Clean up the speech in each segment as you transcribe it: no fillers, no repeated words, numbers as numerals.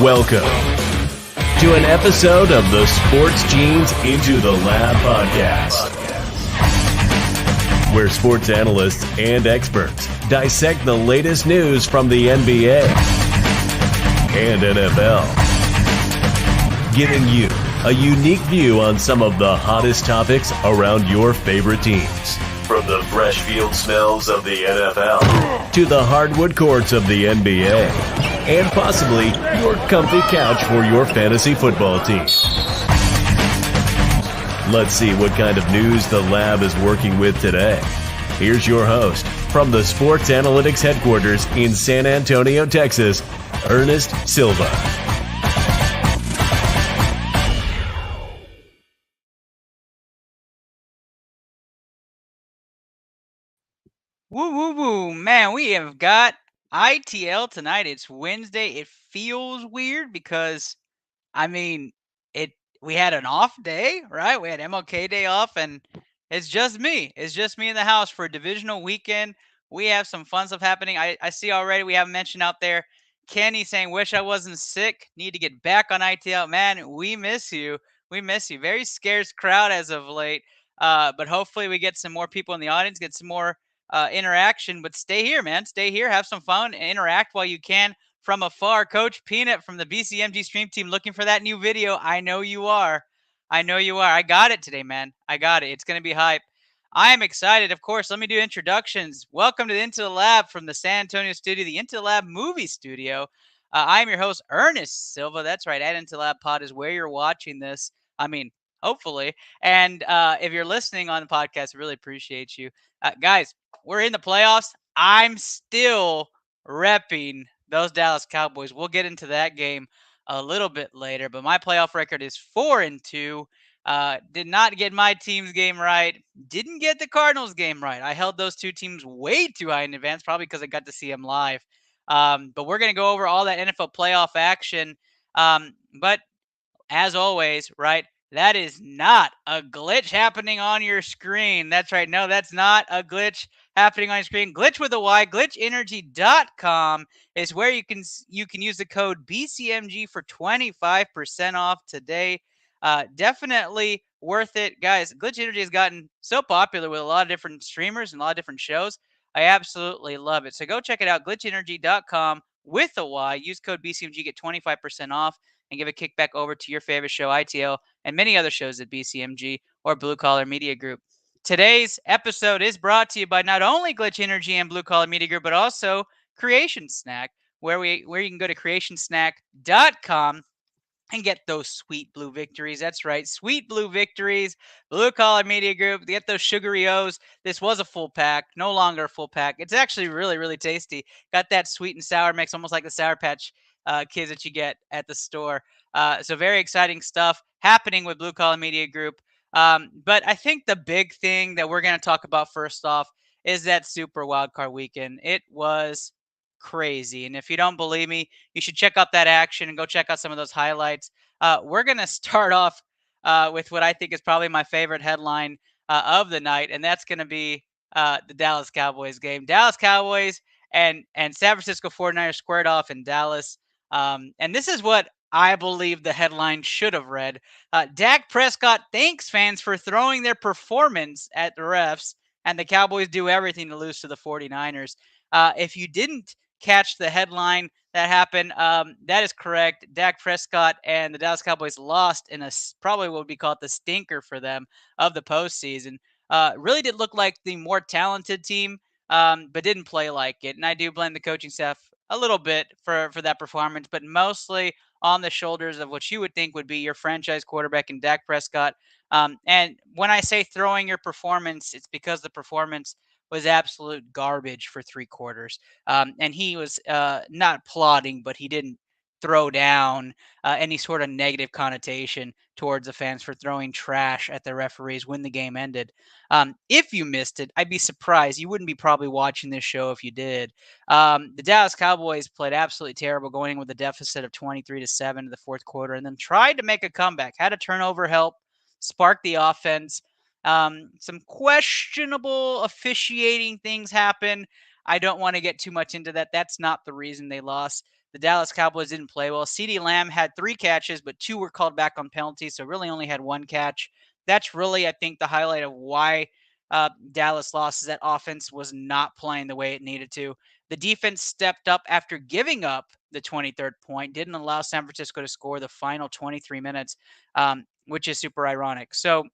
Welcome to an episode of the Sports Genes Into the Lab podcast, where sports analysts and experts dissect the latest news from the NBA and NFL, giving you a unique view on some of the hottest topics around your favorite teams. From the fresh field smells of the NFL to the hardwood courts of the NBA, and possibly your comfy couch for your fantasy football team. Let's see what kind of news the lab is working with today. Here's your host from the Sports Analytics headquarters in San Antonio, Texas, Ernest Silva. Woo, woo, woo. Man, we have got ITL tonight. It's Wednesday. It feels weird because, we had an off day, right? We had MLK Day off, and it's just me. It's just me in the house for a divisional weekend. We have some fun stuff happening. I see already we have a mention out there. Kenny saying, wish I wasn't sick. Need to get back on ITL. Man, we miss you. We miss you. Very scarce crowd as of late. But hopefully we get some more people in the audience, get some more interaction, but stay here, man. Stay here, have some fun, interact while you can from afar. Coach Peanut from the BCMG stream team looking for that new video. I know you are. I know you are. I got it today, man. I got it. It's going to be hype. I am excited. Of course, let me do introductions. Welcome to the Into the Lab from the San Antonio studio, the Into the Lab movie studio. I am your host, Ernest Silva. That's right. At Into the Lab Pod is where you're watching this. Hopefully. And if you're listening on the podcast, really appreciate you. Guys, we're in the playoffs. I'm still repping those Dallas Cowboys. We'll get into that game a little bit later, but my playoff record is 4-2. Did not get my team's game right. Didn't get the Cardinals game right. I held those two teams way too high in advance, probably because I got to see them live. But we're going to go over all that NFL playoff action. But as always, right, that is not a glitch happening on your screen. That's right. No, that's not a glitch happening on your screen. Glitch with a Y, glitchenergy.com is where you can use the code BCMG for 25% off today. Definitely worth it. Guys, Glitch Energy has gotten so popular with a lot of different streamers and a lot of different shows. I absolutely love it. So go check it out, glitchenergy.com with a Y. Use code BCMG, get 25% off, and give a kickback over to your favorite show, ITL, and many other shows at BCMG or Blue Collar Media Group. Today's episode is brought to you by not only Glitch Energy and Blue Collar Media Group, but also Creation Snack, where you can go to creationsnack.com and get those sweet blue victories. That's right, sweet blue victories. Blue Collar Media Group, get those sugary O's. This was a full pack, no longer a full pack. It's actually really, really tasty. Got that sweet and sour mix, almost like the Sour Patch Kids that you get at the store. So very exciting stuff happening with Blue Collar Media Group. But I think the big thing that we're going to talk about first off is that Super Wildcard Weekend. It was crazy. And if you don't believe me, you should check out that action and go check out some of those highlights. We're going to start off with what I think is probably my favorite headline of the night, and that's going to be the Dallas Cowboys game. Dallas Cowboys and San Francisco 49ers squared off in Dallas. And this is what I believe the headline should have read. Dak Prescott thanks fans for throwing their performance at the refs, and the Cowboys do everything to lose to the 49ers. If you didn't catch the headline that happened, that is correct. Dak Prescott and the Dallas Cowboys lost in probably what would be called the stinker for them of the postseason. Really did look like the more talented team, but didn't play like it. And I do blame the coaching staff a little bit for that performance, but mostly on the shoulders of what you would think would be your franchise quarterback in Dak Prescott. And when I say throwing your performance, it's because the performance was absolute garbage for 3 quarters. And he was not plotting, but he didn't throw down any sort of negative connotation towards the fans for throwing trash at the referees when the game ended. If you missed it, I'd be surprised. You wouldn't be probably watching this show if you did. The Dallas Cowboys played absolutely terrible, going in with a deficit of 23-7 in the fourth quarter, and then tried to make a comeback. Had a turnover help, sparked the offense. Some questionable officiating things happen. I don't want to get too much into that. That's not the reason they lost. the Dallas Cowboys didn't play well. CeeDee Lamb had 3 catches, but 2 were called back on penalties, so really only had 1 catch. That's really, I think, the highlight of why Dallas lost, is that offense was not playing the way it needed to. The defense stepped up after giving up the 23rd point, didn't allow San Francisco to score the final 23 minutes, which is super ironic. So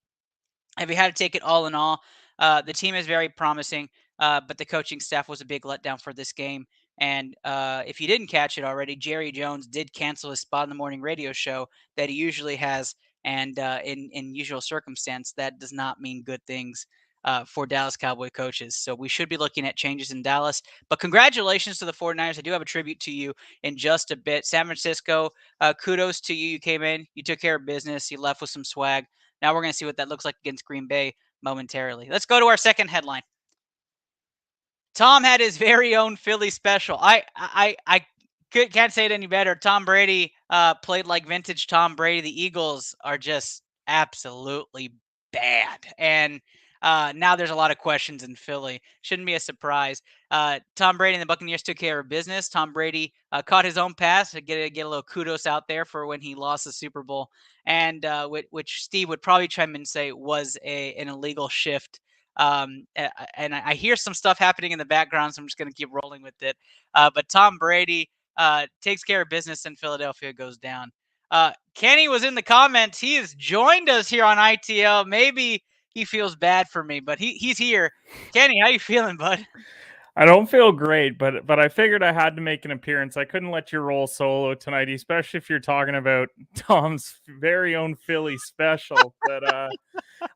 if you had to take it all in all, the team is very promising, but the coaching staff was a big letdown for this game. And if you didn't catch it already, Jerry Jones did cancel his spot in the morning radio show that he usually has. And in usual circumstance, that does not mean good things for Dallas Cowboy coaches. So we should be looking at changes in Dallas. But congratulations to the 49ers. I do have a tribute to you in just a bit. San Francisco, kudos to you. You came in, you took care of business, you left with some swag. Now we're going to see what that looks like against Green Bay momentarily. Let's go to our second headline. Tom had his very own Philly special. I can't say it any better. Tom Brady played like vintage Tom Brady. The Eagles are just absolutely bad. And now there's a lot of questions in Philly. Shouldn't be a surprise. Tom Brady and the Buccaneers took care of business. Tom Brady caught his own pass to get a little kudos out there for when he lost the Super Bowl, and which Steve would probably chime in and say was an illegal shift. And I hear some stuff happening in the background, so I'm just going to keep rolling with it. But Tom Brady takes care of business, and Philadelphia goes down. Kenny was in the comments. He has joined us here on ITL. Maybe he feels bad for me, but he's here. Kenny, how you feeling, bud? I don't feel great, but I figured I had to make an appearance. I couldn't let you roll solo tonight, especially if you're talking about Tom's very own Philly special. But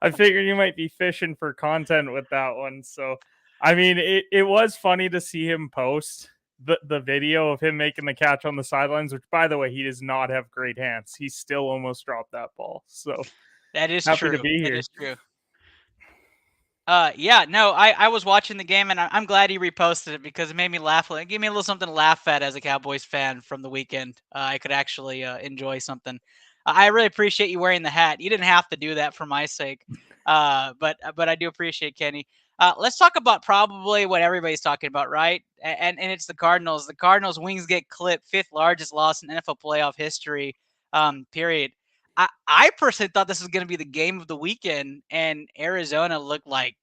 I figured you might be fishing for content with that one. So, I mean, it was funny to see him post the video of him making the catch on the sidelines, which, by the way, he does not have great hands. He still almost dropped that ball. So that is happy true. to be here. That is true. Yeah, no, I was watching the game, and I'm glad he reposted it because it made me laugh. It gave me a little something to laugh at as a Cowboys fan from the weekend. I could actually enjoy something. I really appreciate you wearing the hat. You didn't have to do that for my sake, but I do appreciate Kenny. Let's talk about probably what everybody's talking about, right? And it's the Cardinals. The Cardinals' wings get clipped, 5th largest loss in NFL playoff history. Period. I personally thought this was going to be the game of the weekend, and Arizona looked like,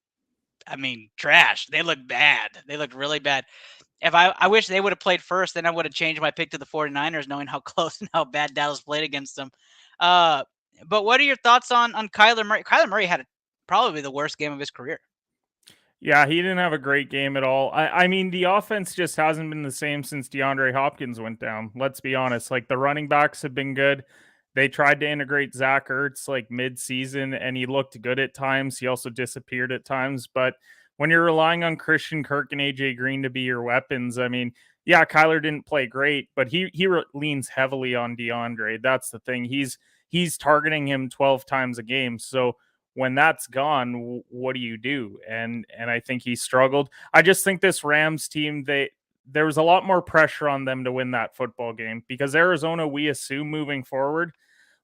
trash. They looked bad. They looked really bad. If I wish they would have played first, then I would have changed my pick to the 49ers, knowing how close and how bad Dallas played against them. But what are your thoughts on Kyler Murray? Kyler Murray had probably the worst game of his career. Yeah, he didn't have a great game at all. I mean, the offense just hasn't been the same since DeAndre Hopkins went down. Let's be honest. Like, the running backs have been good. They tried to integrate Zach Ertz like mid-season, and he looked good at times. He also disappeared at times. But when you're relying on Christian Kirk and AJ Green to be your weapons, I mean, yeah, Kyler didn't play great, but he leans heavily on DeAndre. That's the thing. He's targeting him 12 times a game. So when that's gone, what do you do? And I think he struggled. I just think this Rams team, there was a lot more pressure on them to win that football game because Arizona, we assume moving forward,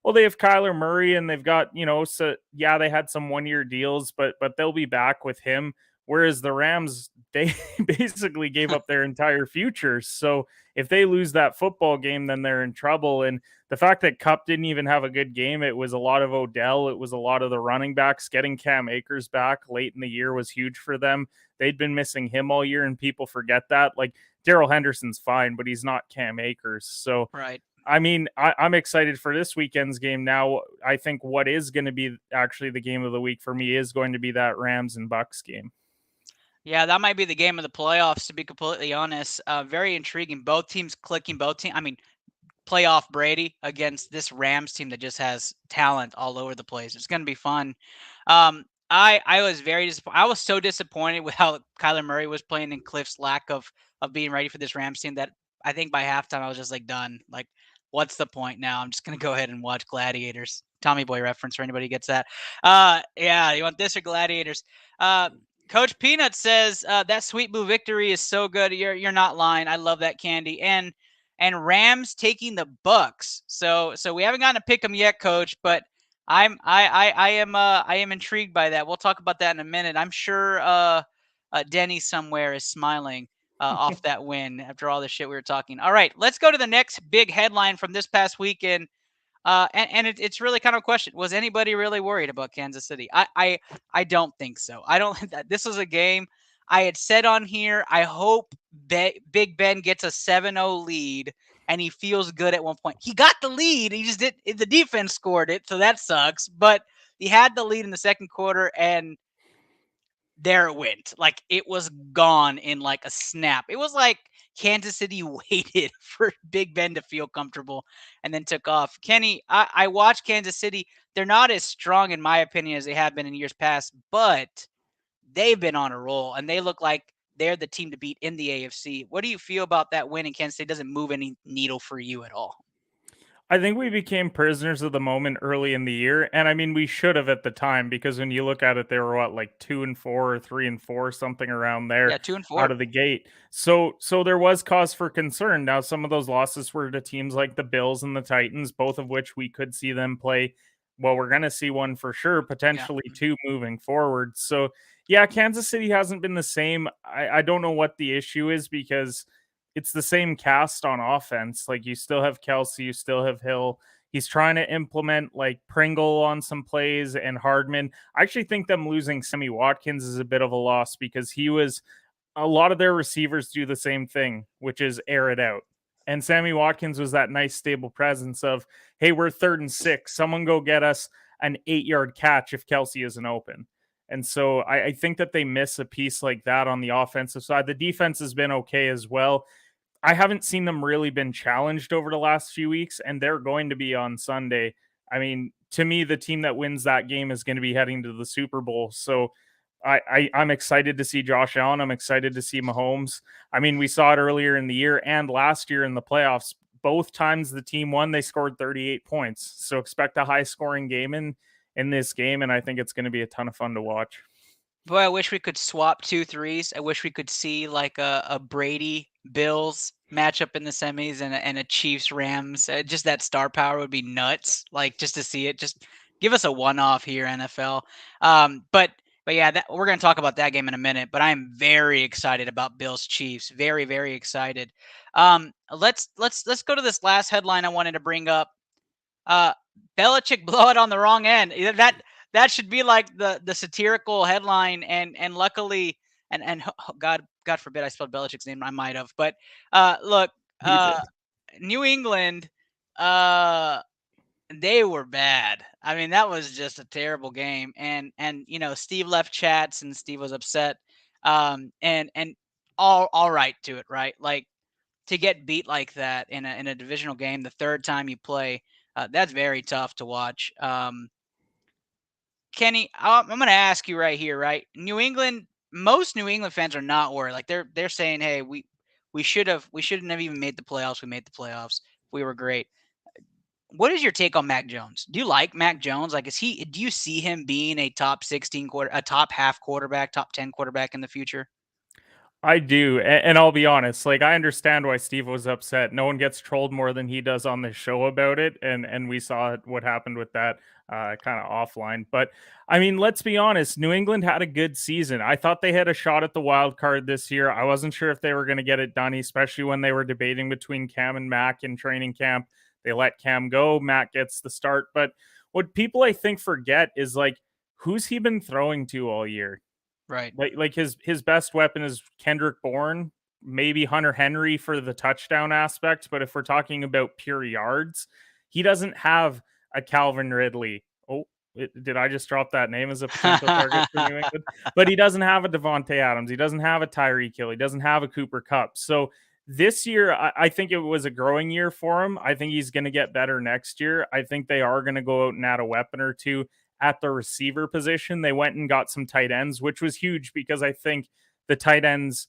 well, they have Kyler Murray and they've got, so yeah, they had some 1-year deals, but they'll be back with him. Whereas the Rams, they basically gave up their entire future. So if they lose that football game, then they're in trouble. And the fact that Kupp didn't even have a good game, it was a lot of Odell. It was a lot of the running backs. Getting Cam Akers back late in the year was huge for them. They'd been missing him all year, and people forget that. Like, Darrell Henderson's fine, but he's not Cam Akers. So, right. I mean, I'm excited for this weekend's game. Now, I think what is going to be actually the game of the week for me is going to be that Rams and Bucks game. Yeah, that might be the game of the playoffs, to be completely honest. Very intriguing. Both teams clicking. Playoff Brady against this Rams team that just has talent all over the place. It's going to be fun. I was very disappointed. I was so disappointed with how Kyler Murray was playing and Cliff's lack of being ready for this Rams team that I think by halftime I was just like done. Like, what's the point now? I'm just going to go ahead and watch Gladiators. Tommy Boy reference for anybody who gets that. Yeah, you want this or Gladiators? Coach Peanut says that Sweet Blue victory is so good. You're not lying. I love that candy. And Rams taking the Bucks. So we haven't gotten to pick them yet, Coach, but I am intrigued by that. We'll talk about that in a minute. I'm sure Denny somewhere is smiling off that win after all the shit we were talking. All right, let's go to the next big headline from this past weekend. It's really kind of a question. Was anybody really worried about Kansas City? I don't think so. I don't. This was a game I had said on here. I hope Big Ben gets a 7-0 lead and he feels good at one point. He got the lead. He just did. The defense scored it, so that sucks. But he had the lead in the second quarter, and there it went. Like, it was gone in like a snap. It was like Kansas City waited for Big Ben to feel comfortable and then took off. Kenny, I watched Kansas City. They're not as strong, in my opinion, as they have been in years past, but they've been on a roll, and they look like they're the team to beat in the AFC. What do you feel about that win in Kansas City? Doesn't move any needle for you at all. I think we became prisoners of the moment early in the year, and I mean we should have at the time, because when you look at it, they were what, like 2-4 or 3-4, something around there Yeah, 2-4. out of the gate. So there was cause for concern. Now some of those losses were to teams like the Bills and the Titans, both of which we could see them play. Well, we're going to see one for sure, potentially two moving forward. So yeah, Kansas City hasn't been the same. I don't know what the issue is, because it's the same cast on offense. Like, you still have Kelsey, you still have Hill. He's trying to implement like Pringle on some plays and Hardman. I actually think them losing Sammy Watkins is a bit of a loss, because he was, a lot of their receivers do the same thing, which is air it out. And Sammy Watkins was that nice stable presence of, hey, we're 3rd and 6. Someone go get us an 8-yard catch if Kelsey isn't open. And so I think that they miss a piece like that on the offensive side. The defense has been okay as well. I haven't seen them really been challenged over the last few weeks, and they're going to be on Sunday. I mean, to me, the team that wins that game is going to be heading to the Super Bowl. So I'm excited to see Josh Allen. I'm excited to see Mahomes. I mean, we saw it earlier in the year and last year in the playoffs. Both times the team won, they scored 38 points. So expect a high-scoring game in this game, and I think it's going to be a ton of fun to watch. Boy, I wish we could swap 2-3s. I wish we could see like a Brady Bills matchup in the semis and a Chiefs Rams. Just that star power would be nuts. Like, just to see it, just give us a one-off here, NFL. But yeah, we're going to talk about that game in a minute. But I'm very excited about Bills Chiefs. Very, very excited. Let's go to this last headline I wanted to bring up. Belichick blow it on the wrong end. That should be like the satirical headline, and luckily, and God forbid I spelled Belichick's name. I might have, but look, New England, they were bad. I mean, that was just a terrible game, and Steve left chats, and Steve was upset, and all right to it, right? Like, to get beat like that in a divisional game, the third time you play, that's very tough to watch. Kenny, I'm going to ask you right here, right? New England, most New England fans are not worried. Like, they're saying, hey, we shouldn't have even made the playoffs. We made the playoffs. We were great. What is your take on Mac Jones? Do you like Mac Jones? Like, do you see him being a top 16 a top half quarterback, top 10 quarterback in the future? I do, and I'll be honest, like, I understand why Steve was upset. No one gets trolled more than he does on this show about it, and we saw what happened with that kind of offline. But I mean, let's be honest, New England had a good season. I thought they had a shot at the wild card this year. I wasn't sure if they were going to get it done, especially when they were debating between Cam and Mac in training camp. They let Cam go, Mac gets the start. But what people, I think, forget is, like, who's he been throwing to all year? Right. Like his best weapon is Kendrick Bourne, maybe Hunter Henry for the touchdown aspect. But if we're talking about pure yards, he doesn't have a Calvin Ridley. Oh, did I just drop that name as a potential target for New England? But he doesn't have a Devontae Adams. He doesn't have a Tyreek Hill. He doesn't have a Cooper Kupp. So this year, I think it was a growing year for him. I think he's going to get better next year. I think they are going to go out and add a weapon or two at the receiver position. They went and got some tight ends, which was huge, because I think the tight ends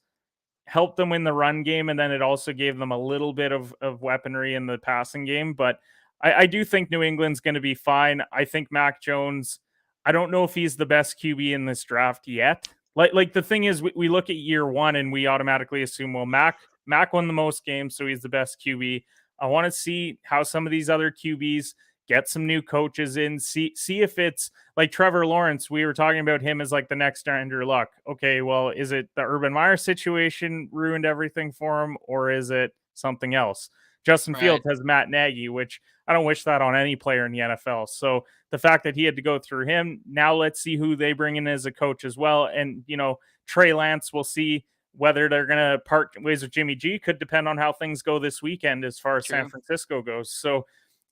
helped them win the run game, and then it also gave them a little bit of weaponry in the passing game. But I do think New England's going to be fine. I think Mac Jones, I don't know if he's the best QB in this draft yet. Like the thing is, we look at year one and we automatically assume, well, Mac won the most games, so he's the best QB. I want to see how some of these other QBs get some new coaches in, see if it's like Trevor Lawrence. We were talking about him as like the next Andrew Luck. Okay, well, is it the Urban Meyer situation ruined everything for him, or is it something else? Justin Fields has Matt Nagy, which I don't wish that on any player in the NFL. So the fact that he had to go through him, now let's see who they bring in as a coach as well. And, Trey Lance, we'll see whether they're going to part ways with Jimmy G. Could depend on how things go this weekend as far as San Francisco goes. So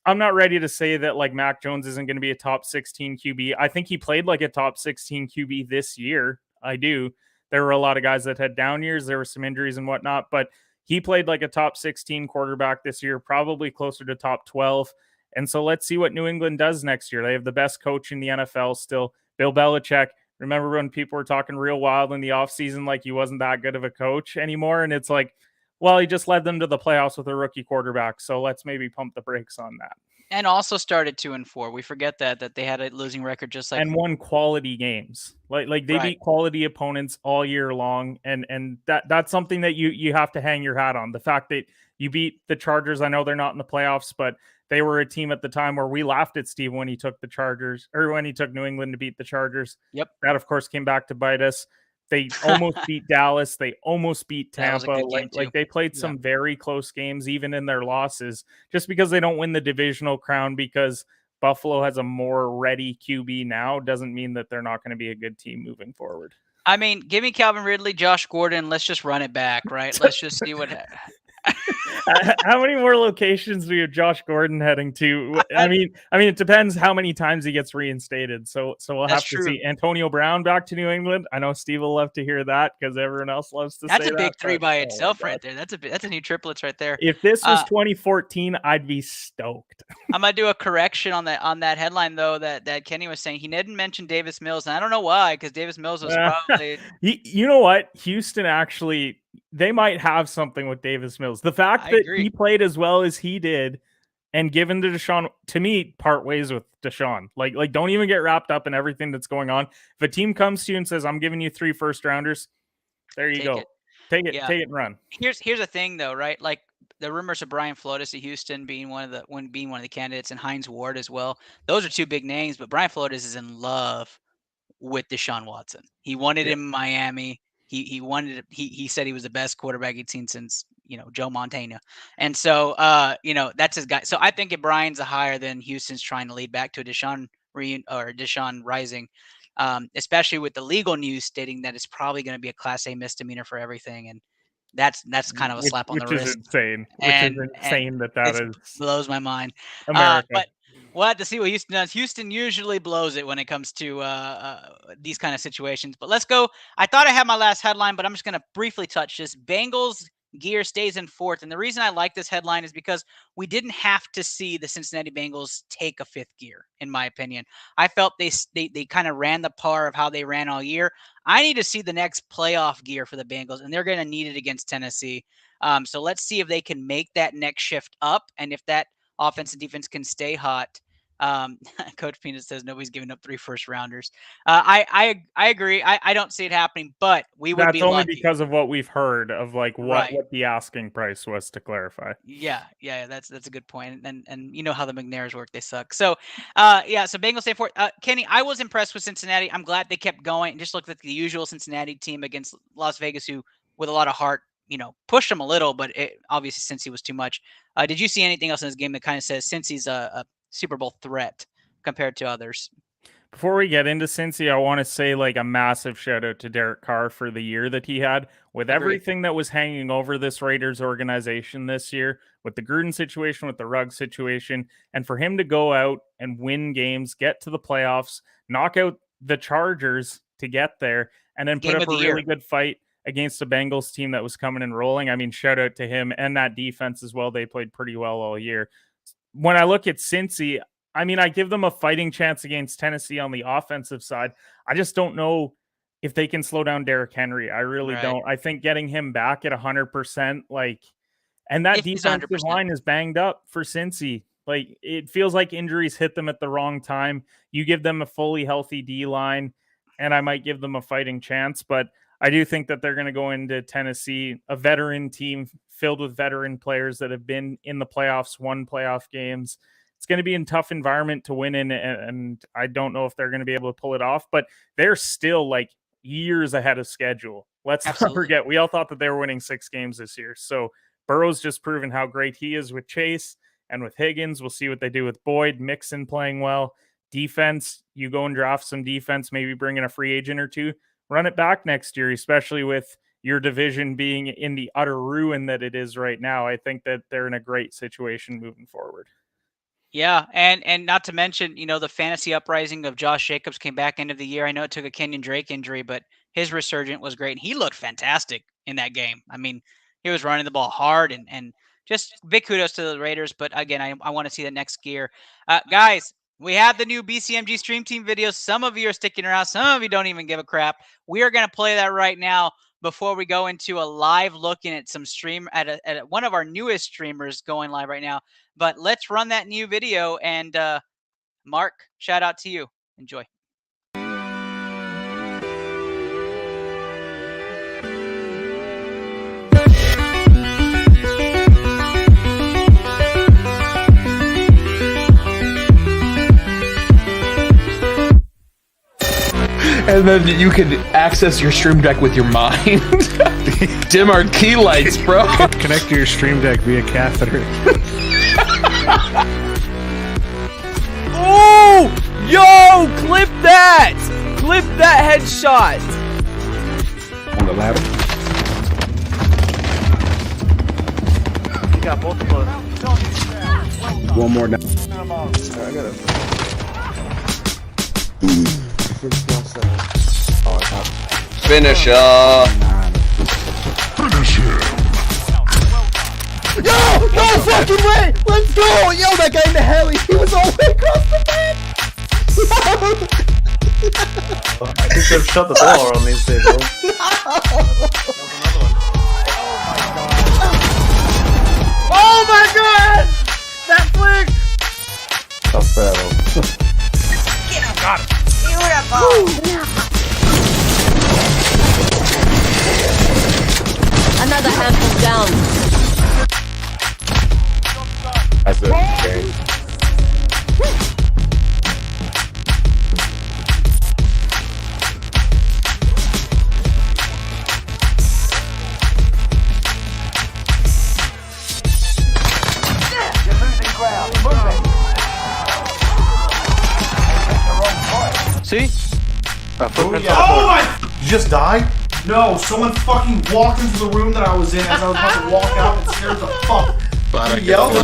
I'm not ready to say that like Mac Jones isn't going to be a top 16 QB. I think he played like a top 16 QB this year. I do. There were a lot of guys that had down years. There were some injuries and whatnot, but he played like a top 16 quarterback this year, probably closer to top 12. And so let's see what New England does next year. They have the best coach in the NFL still, Bill Belichick. Remember when people were talking real wild in the offseason like he wasn't that good of a coach anymore? And it's like, well, he just led them to the playoffs with a rookie quarterback. So let's maybe pump the brakes on that. And also started 2-4. We forget that they had a losing record just like and won quality games. Like they beat quality opponents all year long, and that's something that you have to hang your hat on. The fact that you beat the Chargers, I know they're not in the playoffs, but they were a team at the time where we laughed at Steve when he took the Chargers, or when he took New England to beat the Chargers. Yep. That of course came back to bite us. They almost beat Dallas. They almost beat Tampa. Like they played some very close games, even in their losses, just because they don't win the divisional crown because Buffalo has a more ready QB now doesn't mean that they're not going to be a good team moving forward. I mean, give me Calvin Ridley, Josh Gordon. Let's just run it back, right? Let's just see what How many more locations do you have Josh Gordon heading to? I mean, it depends how many times he gets reinstated. So we'll have to see. Antonio Brown back to New England. I know Steve will love to hear that because everyone else loves to say that. That's a big three by itself right there. That's a new triplets right there. If this was 2014, I'd be stoked. I'm gonna do a correction on that headline though that Kenny was saying. He didn't mention Davis Mills, and I don't know why, because Davis Mills was probably. You know what? Houston actually. They might have something with Davis Mills. The fact that he played as well as he did and given to Deshaun, to me, part ways with Deshaun. Like don't even get wrapped up in everything that's going on. If a team comes to you and says, I'm giving you 3 first-rounders, there you go. Take it and run. Here's the thing though, right? Like the rumors of Brian Flores to Houston being one of the candidates, and Hines Ward as well. Those are 2 big names, but Brian Flores is in love with Deshaun Watson. He wanted him in Miami. He said he was the best quarterback he'd seen since, Joe Montana. And so, that's his guy. So I think if Brian's a higher than Houston's trying to lead back to a Deshaun rising, especially with the legal news stating that it's probably going to be a Class A misdemeanor for everything. And that's kind of a slap on the wrist. Which is insane. That blows my mind. America. But we'll have to see what Houston does. Houston usually blows it when it comes to these kind of situations. But let's go. I thought I had my last headline, but I'm just going to briefly touch this. Bengals gear stays in 4th. And the reason I like this headline is because we didn't have to see the Cincinnati Bengals take a 5th gear, in my opinion. I felt they kind of ran the par of how they ran all year. I need to see the next playoff gear for the Bengals, and they're going to need it against Tennessee. So let's see if they can make that next shift up, and if that offense and defense can stay hot. Coach Peanut says nobody's giving up 3 first-rounders. I agree. I don't see it happening, but we would be lucky. That's only because of what we've heard of what the asking price was, to clarify. Yeah, that's a good point. And you know how the McNairs work, they suck. So so Bengals stay 4th. Kenny, I was impressed with Cincinnati. I'm glad they kept going and just looked at the usual Cincinnati team against Las Vegas, who with a lot of heart, pushed them a little, but obviously Cincy was too much. Did you see anything else in this game that kind of says Cincy's a Super Bowl threat compared to others? Before we get into Cincy, I want to say a massive shout out to Derek Carr for the year that he had with everything that was hanging over this Raiders organization this year, with the Gruden situation, with the Ruggs situation, and for him to go out and win games, get to the playoffs, knock out the Chargers to get there, and then put up a really good fight against a Bengals team that was coming and rolling. I mean, shout out to him and that defense as well. They played pretty well all year. When I look at Cincy, I mean, I give them a fighting chance against Tennessee on the offensive side. I just don't know if they can slow down Derrick Henry. I really don't. I think getting him back at 100%, and that defensive line is banged up for Cincy. It feels like injuries hit them at the wrong time. You give them a fully healthy D-line, and I might give them a fighting chance, but I do think that they're going to go into Tennessee, a veteran team filled with veteran players that have been in the playoffs, won playoff games. it's going to be a tough environment to win in, and I don't know if they're going to be able to pull it off, but they're still like years ahead of schedule. Let's not forget, we all thought that they were winning 6 games this year. So Burrow's just proven how great he is with Chase and with Higgins. We'll see what they do with Boyd. Mixon playing well. Defense, you go and draft some defense, maybe bring in a free agent or two. Run it back next year, especially with your division being in the utter ruin that it is right now. I think that they're in a great situation moving forward. Yeah, and not to mention, the fantasy uprising of Josh Jacobs came back end of the year. I know it took a Kenyon Drake injury, but his resurgence was great. He looked fantastic in that game. I mean, he was running the ball hard and just big kudos to the Raiders. But again, I want to see the next gear. Guys, we have the new BCMG Stream Team videos. Some of you are sticking around. Some of you don't even give a crap. We are going to play that right now before we go into a live looking at some stream at one of our newest streamers going live right now. But let's run that new video. And Mark, shout out to you. Enjoy. And then you can access your Stream Deck with your mind. Dim our key lights, bro. Connect to your Stream Deck via catheter. Oh! Yo! Clip that! Clip that headshot! On the ladder. You got both of those. One more down. I got it. Finish Yo! No fucking way! Let's go! Yo, that guy in the heli, he was all the way across the map! I think they've shut the door on these people. Oh my god! That flick! Tough battle. Get him! Got him! Beautiful! Another handful down. That's it. Okay. See? Oh my! Did you just die? No, someone fucking walked into the room that I was in as I was about to walk out and scared the fuck. You yelled.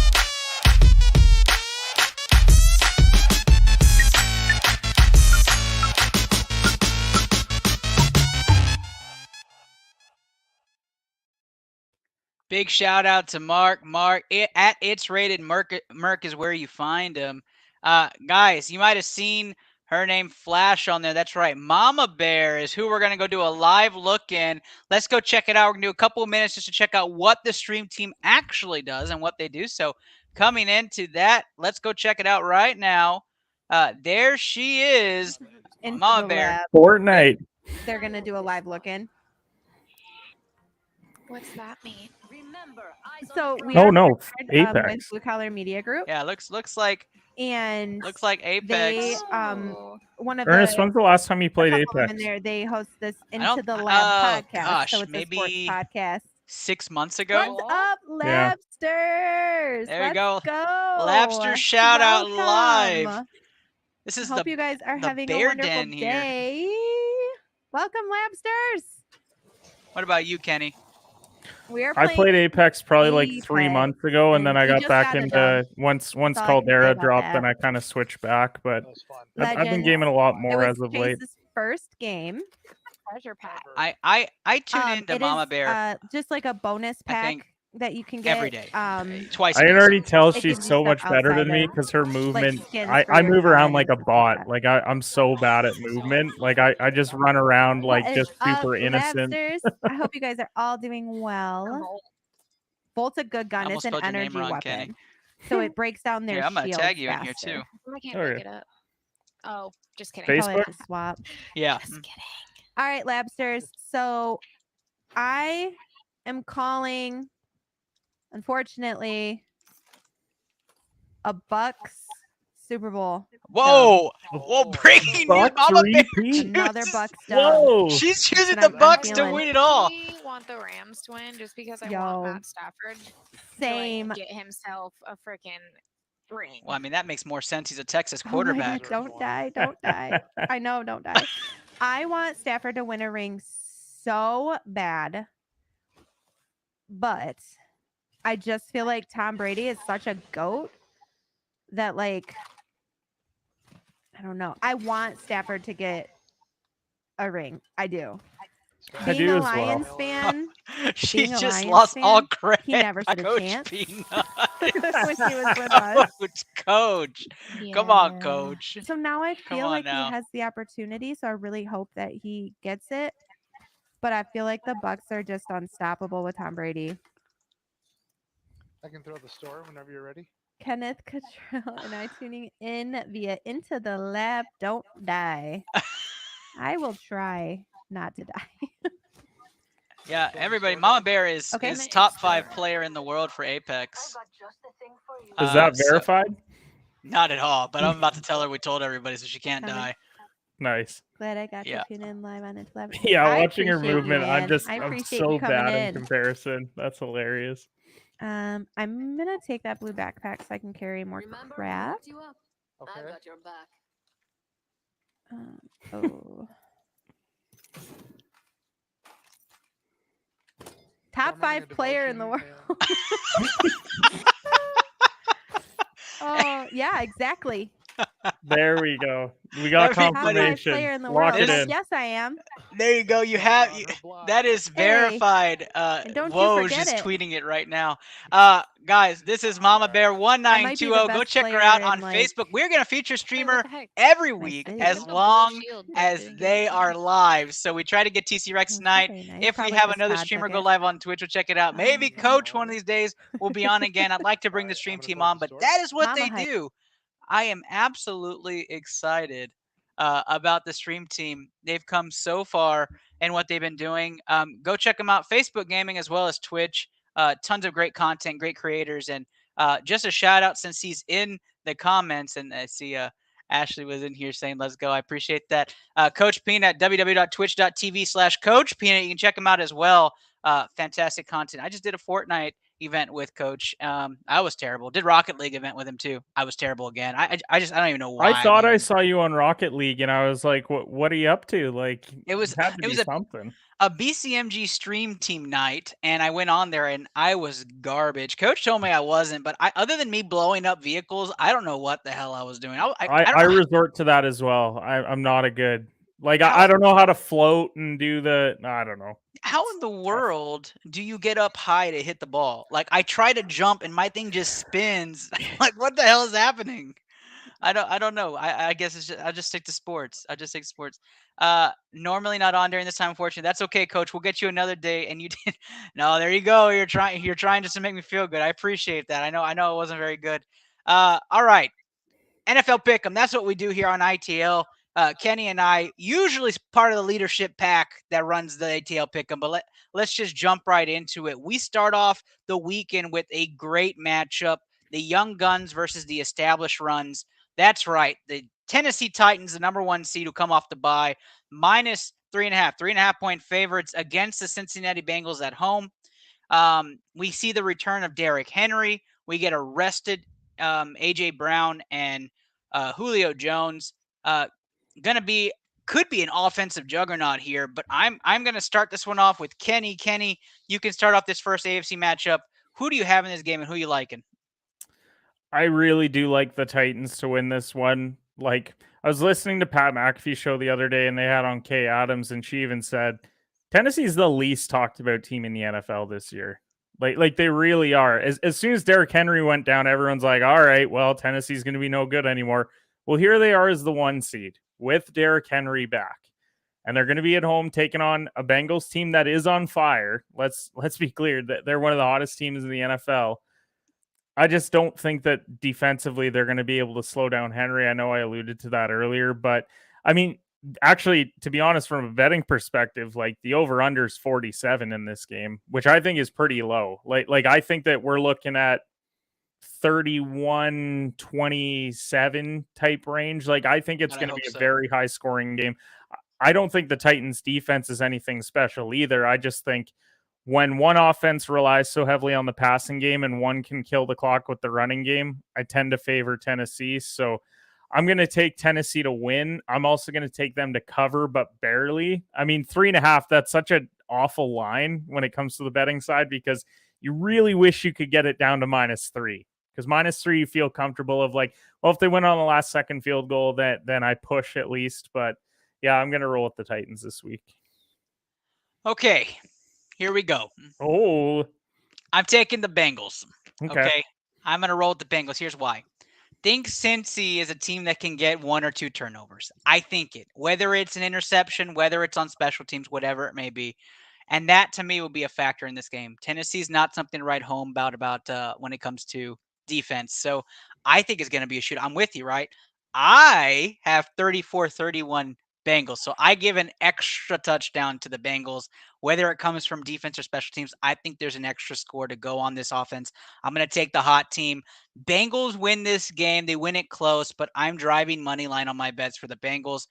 Big shout out to Mark. Mark, at It's Rated Merc is where you find him. Guys, you might have seen her name flash on there. That's right. Mama Bear is who we're going to go do a live look in. Let's go check it out. We're going to do a couple of minutes just to check out what the stream team actually does and what they do. So coming into that, let's go check it out right now. There she is, Mama Bear. Fortnite. They're going to do a live look in. What's that mean? So we Apex. with Blue Collar Media Group. Yeah, looks like Apex. They one of Ernest, the when's the last time you played Apex? in there, they host this Into the Lab podcast. Gosh, so it's maybe a sports podcast. 6 months ago. What's up, Labsters? There we go. Go. Labster shout out live. This is Hope you guys are having a wonderful day. Welcome, Labsters. What about you, Kenny? I played Apex probably like 3 months ago, and then I got back into once Caldera dropped, then I kind of switched back. But I've been gaming a lot more as of late. First game. Treasure pack. I tune into Mama Bear. Just like a bonus pack that you can get every day, twice. I can already tell she's so much better than me because her movement. I move around like a bot. Like I'm so bad at movement. Like I just run around like just super innocent. I hope you guys are all doing well. Bolt's a good gun. It's an energy weapon, so it breaks down their shields. I'm gonna tag you in here too. I can't look it up. Oh, just kidding. Facebook swap. Yeah. Just kidding. All right, Labsters. So I am calling, unfortunately, a Bucks Super Bowl. Whoa! Whoa! Breaking news, Mama Bear. Another Bucks dub. Whoa! She's choosing That's the what I'm Bucks to feeling. win it all. I want the Rams to win just because I Yo. want Matt Stafford Same. to get himself a freaking ring. Well, I mean, that makes more sense. He's a Texas Oh my quarterback. God, don't die. Don't die. I know, don't die. I want Stafford to win a ring so bad. But I just feel like Tom Brady is such a GOAT that, like, I don't know. I want Stafford to get a ring. I do. I Being do a as well. Lions fan, She being a just Lions lost fan, all credit. he never by stood a Coach chance. Peanut. when he was with us. Coach. Come on, Yeah. Coach. So now I Come feel on like now. he has the opportunity. So I really hope that he gets it. But I feel like the Bucks are just unstoppable with Tom Brady. I can throw the store whenever you're ready. Kenneth Cottrell and I tuning in via Into the Lab. Don't die. I will try not to die. Yeah, everybody. Mama Bear is Okay. top 5 player in the world for Apex. Is that So- verified? not at all, but I'm about to tell her we told everybody so she can't die. Nice. Glad I got Yeah. to tune in live on Into the Lab. Yeah, I watching her appreciate you, movement, man. I I'm appreciate so you coming bad in in. comparison. That's hilarious. I'm gonna take that blue backpack so I can carry more crap. Okay. Oh. Top 5 player in the world. Oh, yeah, exactly. There we go. We got Everybody- Top 5 confirmation. player in the Lock world. it in. Yes, I am. There you go. You have that is verified. And don't you Woj forget is it. tweeting it right now. Guys, this is Mama Bear I might be the 1920. Go best check her player out in, on like- Facebook. We're gonna feature streamer the heck? every Nice week video. as Blue long shield, but as didn't get they it. are live. So we try to get TC Rex Oh, tonight. very nice. If we Probably have 'cause another Todd streamer took go it. live on Twitch, we'll check it out. Maybe Okay. Coach one of these days will be on again. I'd like to bring the stream team on, but that is what Mama they hype. do. I am absolutely excited about the stream team. They've come so far and what they've been doing. Go check them out. Facebook Gaming as well as Twitch. Tons of great content, great creators. And just a shout out since he's in the comments. And I see Ashley was in here saying, let's go. I appreciate that. Coach Peanut, www.twitch.tv/Coach Peanut. You can check him out as well. Fantastic content. I just did a Fortnite event with Coach. I was terrible. Did Rocket League event with him too. I was terrible again. I don't even know why. I thought I saw you on Rocket League, and I was like, "What are you up to?" Like, It was had to it be was something. a BCMG stream team night, and I went on there and I was garbage. Coach told me I wasn't, but other than me blowing up vehicles, I don't know what the hell I was doing. I I don't know resort to that as well. I'm not a good. Like, I don't know how to float and do the. I don't know. how in the world do you get up high to hit the ball? Like I try to jump and my thing just spins. Like what the hell is happening? I don't know. I guess it's I'll just stick to sports. Normally not on during this time, unfortunately. That's okay, Coach. We'll get you another day. And you did. No, there you go. You're trying just to make me feel good. I appreciate that. I know it wasn't very good. All right. NFL Pick'em. That's what we do here on ITL. Kenny and I usually part of the leadership pack that runs the ATL Pick'em, but let's just jump right into it. We start off the weekend with a great matchup: the Young Guns versus the Established Runs. That's right, the Tennessee Titans, the number 1 seed, who come off the bye, minus 3.5 point favorites against the Cincinnati Bengals at home. We see the return of Derrick Henry. We get arrested AJ Brown and Julio Jones. Could be an offensive juggernaut here, but I'm going to start this one off with Kenny. Kenny, you can start off this first AFC matchup. Who do you have in this game and who you liking? I really do like the Titans to win this one. Like, I was listening to Pat McAfee's show the other day, and they had on Kay Adams, and she even said Tennessee's the least talked about team in the NFL this year. Like they really are. As soon as Derrick Henry went down, everyone's like, all right, well, Tennessee's going to be no good anymore. Well, here they are as the 1 seed with Derrick Henry back. And they're going to be at home taking on a Bengals team that is on fire. Let's be clear that they're one of the hottest teams in the NFL. I just don't think that defensively they're going to be able to slow down Henry. I know I alluded to that earlier, but I mean, actually, to be honest, from a betting perspective, like the over-under is 47 in this game, which I think is pretty low. Like I think that we're looking at 31-27 type range. Like, I think it's God, I going to hope be a so. very high scoring game. I don't think the Titans defense is anything special either. I just think when one offense relies so heavily on the passing game and one can kill the clock with the running game, I tend to favor Tennessee. So I'm going to take Tennessee to win. I'm also going to take them to cover, but barely. I mean, 3.5, that's such an awful line when it comes to the betting side, because you really wish you could get it down to -3. Because -3, you feel comfortable of like, well, if they win on the last second field goal, then I push at least. But yeah, I'm going to roll with the Titans this week. Okay, here we go. Oh, I'm taking the Bengals. okay. Okay, I'm going to roll with the Bengals. Here's why. Think Cincy is a team that can get 1 or 2 turnovers. I think it. Whether it's an interception, whether it's on special teams, whatever it may be. And that, to me, will be a factor in this game. Tennessee's not something to write home about when it comes to defense. So I think it's going to be a shoot. I'm with you, right? I have 34-31 Bengals. So I give an extra touchdown to the Bengals, whether it comes from defense or special teams. I think there's an extra score to go on this offense. I'm going to take the hot team. Bengals win this game. They win it close, but I'm driving money line on my bets for the Bengals.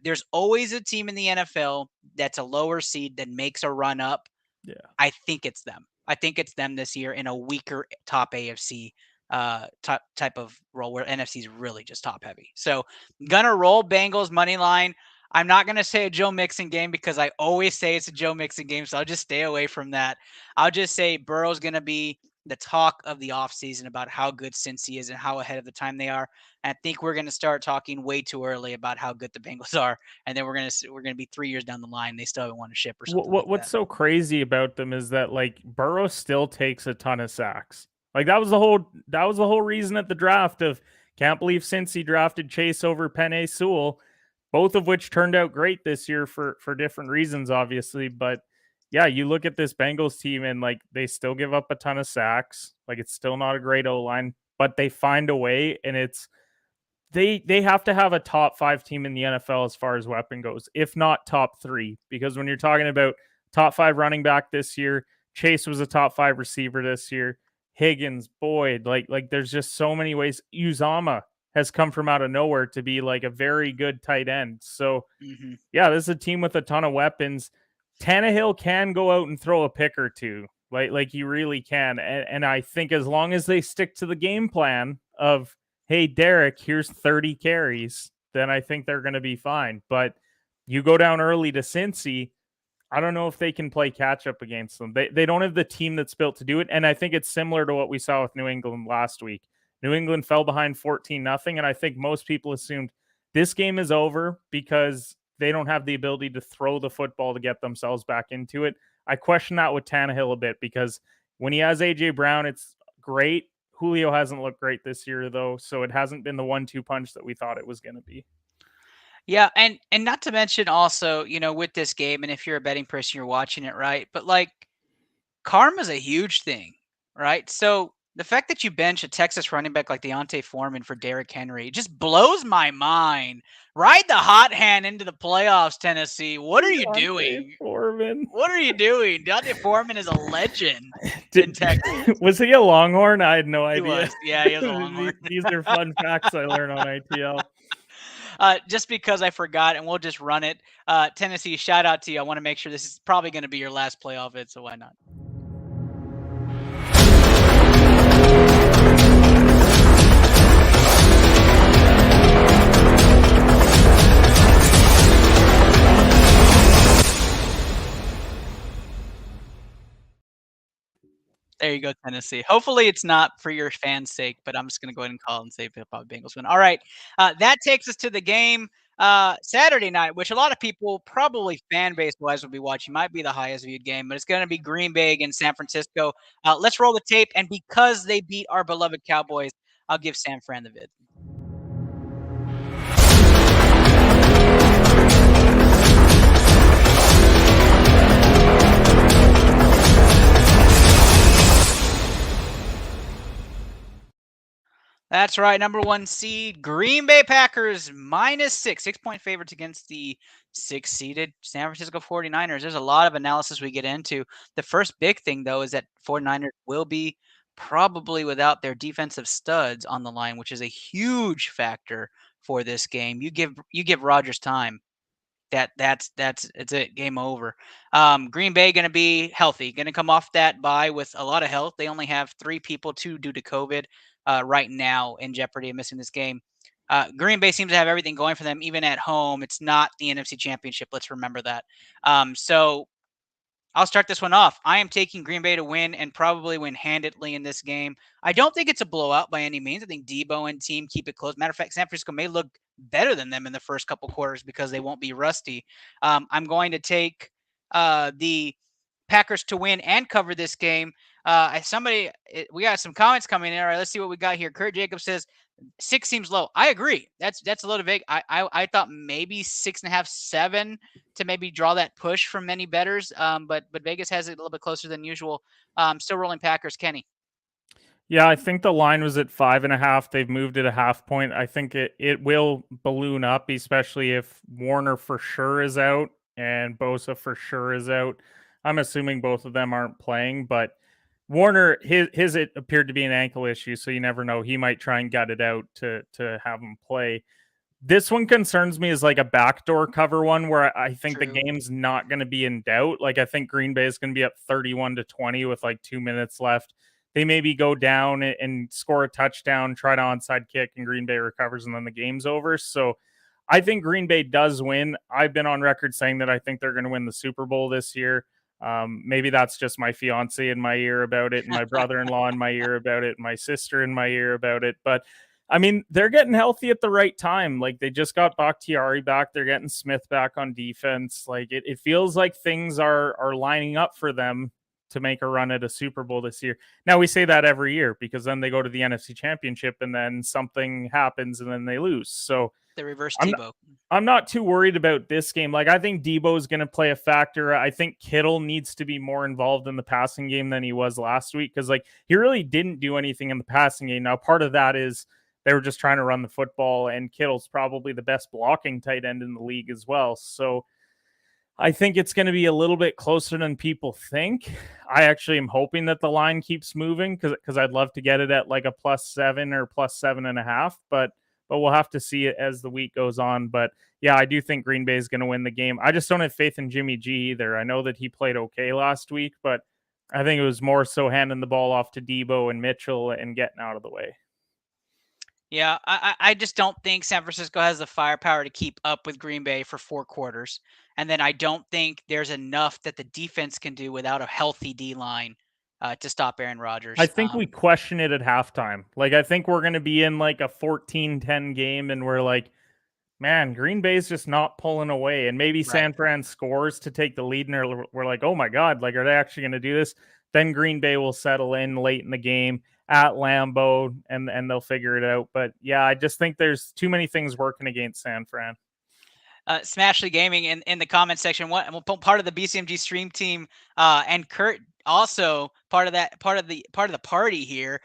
There's always a team in the NFL that's a lower seed that makes a run up. Yeah. I think it's them. I think it's them this year in a weaker top AFC type of role where NFC is really just top heavy. So gonna roll Bengals money line. I'm not gonna say a Joe Mixon game because I always say it's a Joe Mixon game, so I'll just stay away from that. I'll just say Burrow's gonna be the talk of the offseason about how good Cincy is and how ahead of the time they are. And I think we're going to start talking way too early about how good the Bengals are, and then we're going to be 3 years down the line. They still haven't won a ship or something. What's so crazy about them is that like Burrow still takes a ton of sacks. Like that was the whole reason at the draft of can't believe Cincy drafted Chase over Penei Sewell, both of which turned out great this year for different reasons, obviously. But yeah, you look at this Bengals team and like they still give up a ton of sacks. Like it's still not a great O-line, but they find a way, and it's they have to have a top 5 team in the NFL as far as weapon goes, if not top 3. Because when you're talking about top 5 running back this year, Chase was a top 5 receiver this year. Higgins, Boyd, like there's just so many ways. Uzama has come from out of nowhere to be like a very good tight end. So yeah, this is a team with a ton of weapons. Tannehill can go out and throw a pick or two, like he really can. And I think as long as they stick to the game plan of, hey, Derek, here's 30 carries, then I think they're going to be fine. But you go down early to Cincy, I don't know if they can play catch up against them. They don't have the team that's built to do it. And I think it's similar to what we saw with New England last week. New England fell behind 14-0. And I think most people assumed this game is over because they don't have the ability to throw the football to get themselves back into it. I question that with Tannehill a bit because when he has A.J. Brown, it's great. Julio hasn't looked great this year, though, so it hasn't been the 1-2 punch that we thought it was going to be. Yeah, and not to mention also, with this game, and if you're a betting person, you're watching it, right? But like, karma's a huge thing, right? So the fact that you bench a Texas running back like Deontay Foreman for Derrick Henry just blows my mind. Ride the hot hand into the playoffs, Tennessee. What are you doing? Foreman. What are you doing? Deontay Foreman is a legend in Texas. Was he a Longhorn? I had no idea. He was. Yeah, he was a Longhorn. These are fun facts I learned on ITL. Just because I forgot, and we'll just run it. Tennessee, shout out to you. I want to make sure this is probably going to be your last playoff vid, so why not? There you go, Tennessee. Hopefully it's not for your fans' sake, but I'm just going to go ahead and call and say probably Bengals win. All right. That takes us to the game Saturday night, which a lot of people probably fan base-wise will be watching. Might be the highest viewed game, but it's going to be Green Bay against San Francisco. Let's roll the tape. And because they beat our beloved Cowboys, I'll give San Fran the vid. That's right. Number 1 seed, Green Bay Packers, -6. 6-point favorites against the 6-seeded San Francisco 49ers. There's a lot of analysis we get into. The first big thing, though, is that 49ers will be probably without their defensive studs on the line, which is a huge factor for this game. You give Rodgers time. That's it's it. Game over. Green Bay going to be healthy. Going to come off that bye with a lot of health. They only have 3 people, 2 due to COVID, right now in jeopardy of missing this game. Green Bay seems to have everything going for them, even at home. It's not the NFC Championship. Let's remember that. So I'll start this one off. I am taking Green Bay to win and probably win handedly in this game. I don't think it's a blowout by any means. I think Debo and team keep it close. Matter of fact, San Francisco may look better than them in the first couple quarters because they won't be rusty. I'm going to take the Packers to win and cover this game. We got some comments coming in. All right, let's see what we got here. Kurt Jacobs says 6 seems low. I agree. That's a little vague. I thought maybe 6.5, 7 to maybe draw that push from many bettors. But Vegas has it a little bit closer than usual. Still rolling Packers. Kenny. Yeah, I think the line was at 5.5. They've moved it a half point. I think it will balloon up, especially if Warner for sure is out and Bosa for sure is out. I'm assuming both of them aren't playing, but Warner, his it appeared to be an ankle issue, so you never know. He might try and gut it out to have him play. This one concerns me as like a backdoor cover one where I think the game's not going to be in doubt. Like I think Green Bay is going to be up 31-20 with like 2 minutes left. They maybe go down and score a touchdown, try to onside kick, and Green Bay recovers, and then the game's over. So I think Green Bay does win. I've been on record saying that I think they're going to win the Super Bowl this year. Maybe that's just my fiance in my ear about it, and my brother-in-law in my ear about it, and my sister in my ear about it. But I mean, they're getting healthy at the right time. Like they just got Bakhtiari back. They're getting Smith back on defense. Like it feels like things are lining up for them to make a run at a Super Bowl this year. Now we say that every year because then they go to the NFC Championship and then something happens and then they lose. So the reverse Debo. I'm not too worried about this game. Like I think Debo is going to play a factor. I think Kittle needs to be more involved in the passing game than he was last week because like he really didn't do anything in the passing game. Now part of that is they were just trying to run the football, and Kittle's probably the best blocking tight end in the league as well. So I think it's going to be a little bit closer than people think. I actually am hoping that the line keeps moving because I'd love to get it at like a +7 or +7.5, but we'll have to see it as the week goes on. But yeah, I do think Green Bay is going to win the game. I just don't have faith in Jimmy G either. I know that he played okay last week, but I think it was more so handing the ball off to Debo and Mitchell and getting out of the way. Yeah, I just don't think San Francisco has the firepower to keep up with Green Bay for 4 quarters. And then I don't think there's enough that the defense can do without a healthy D-line to stop Aaron Rodgers. I think we question it at halftime. Like, I think we're going to be in like a 14-10 game, and we're like, man, Green Bay's just not pulling away. And maybe San Fran scores to take the lead, and we're like, oh my God, like, are they actually going to do this? Then Green Bay will settle in late in the game at Lambeau, and they'll figure it out. But yeah, I just think there's too many things working against San Fran. Smashly Gaming in the comment section. What part of the BCMG stream team and Kurt also part of the party here.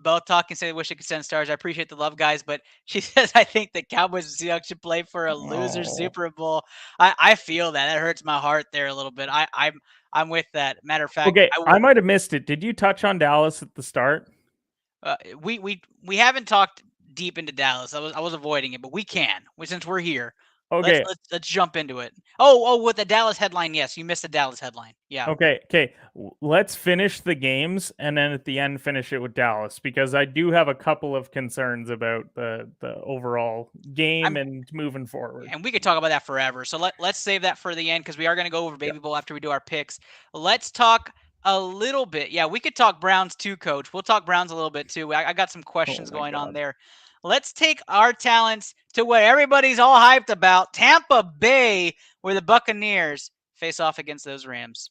Both talking, say they wish they could send stars. I appreciate the love, guys, but she says I think the Cowboys and Seahawks should play for a loser Super Bowl. I feel that hurts my heart there a little bit. I'm with that. Matter of fact, okay, I might have missed it. Did you touch on Dallas at the start? We haven't talked deep into Dallas. I was avoiding it, but we can since we're here. Okay, let's jump into it. Oh, with the Dallas headline, yes, you missed the Dallas headline. Yeah. Okay. Let's finish the games and then at the end finish it with Dallas because I do have a couple of concerns about the overall game and moving forward. And we could talk about that forever. So let's save that for the end because we are going to go over Baby Bowl after we do our picks. Let's talk a little bit. Yeah, we could talk Browns too, Coach. We'll talk Browns a little bit too. I got some questions going on there. Let's take our talents to what everybody's all hyped about. Tampa Bay, where the Buccaneers face off against those Rams.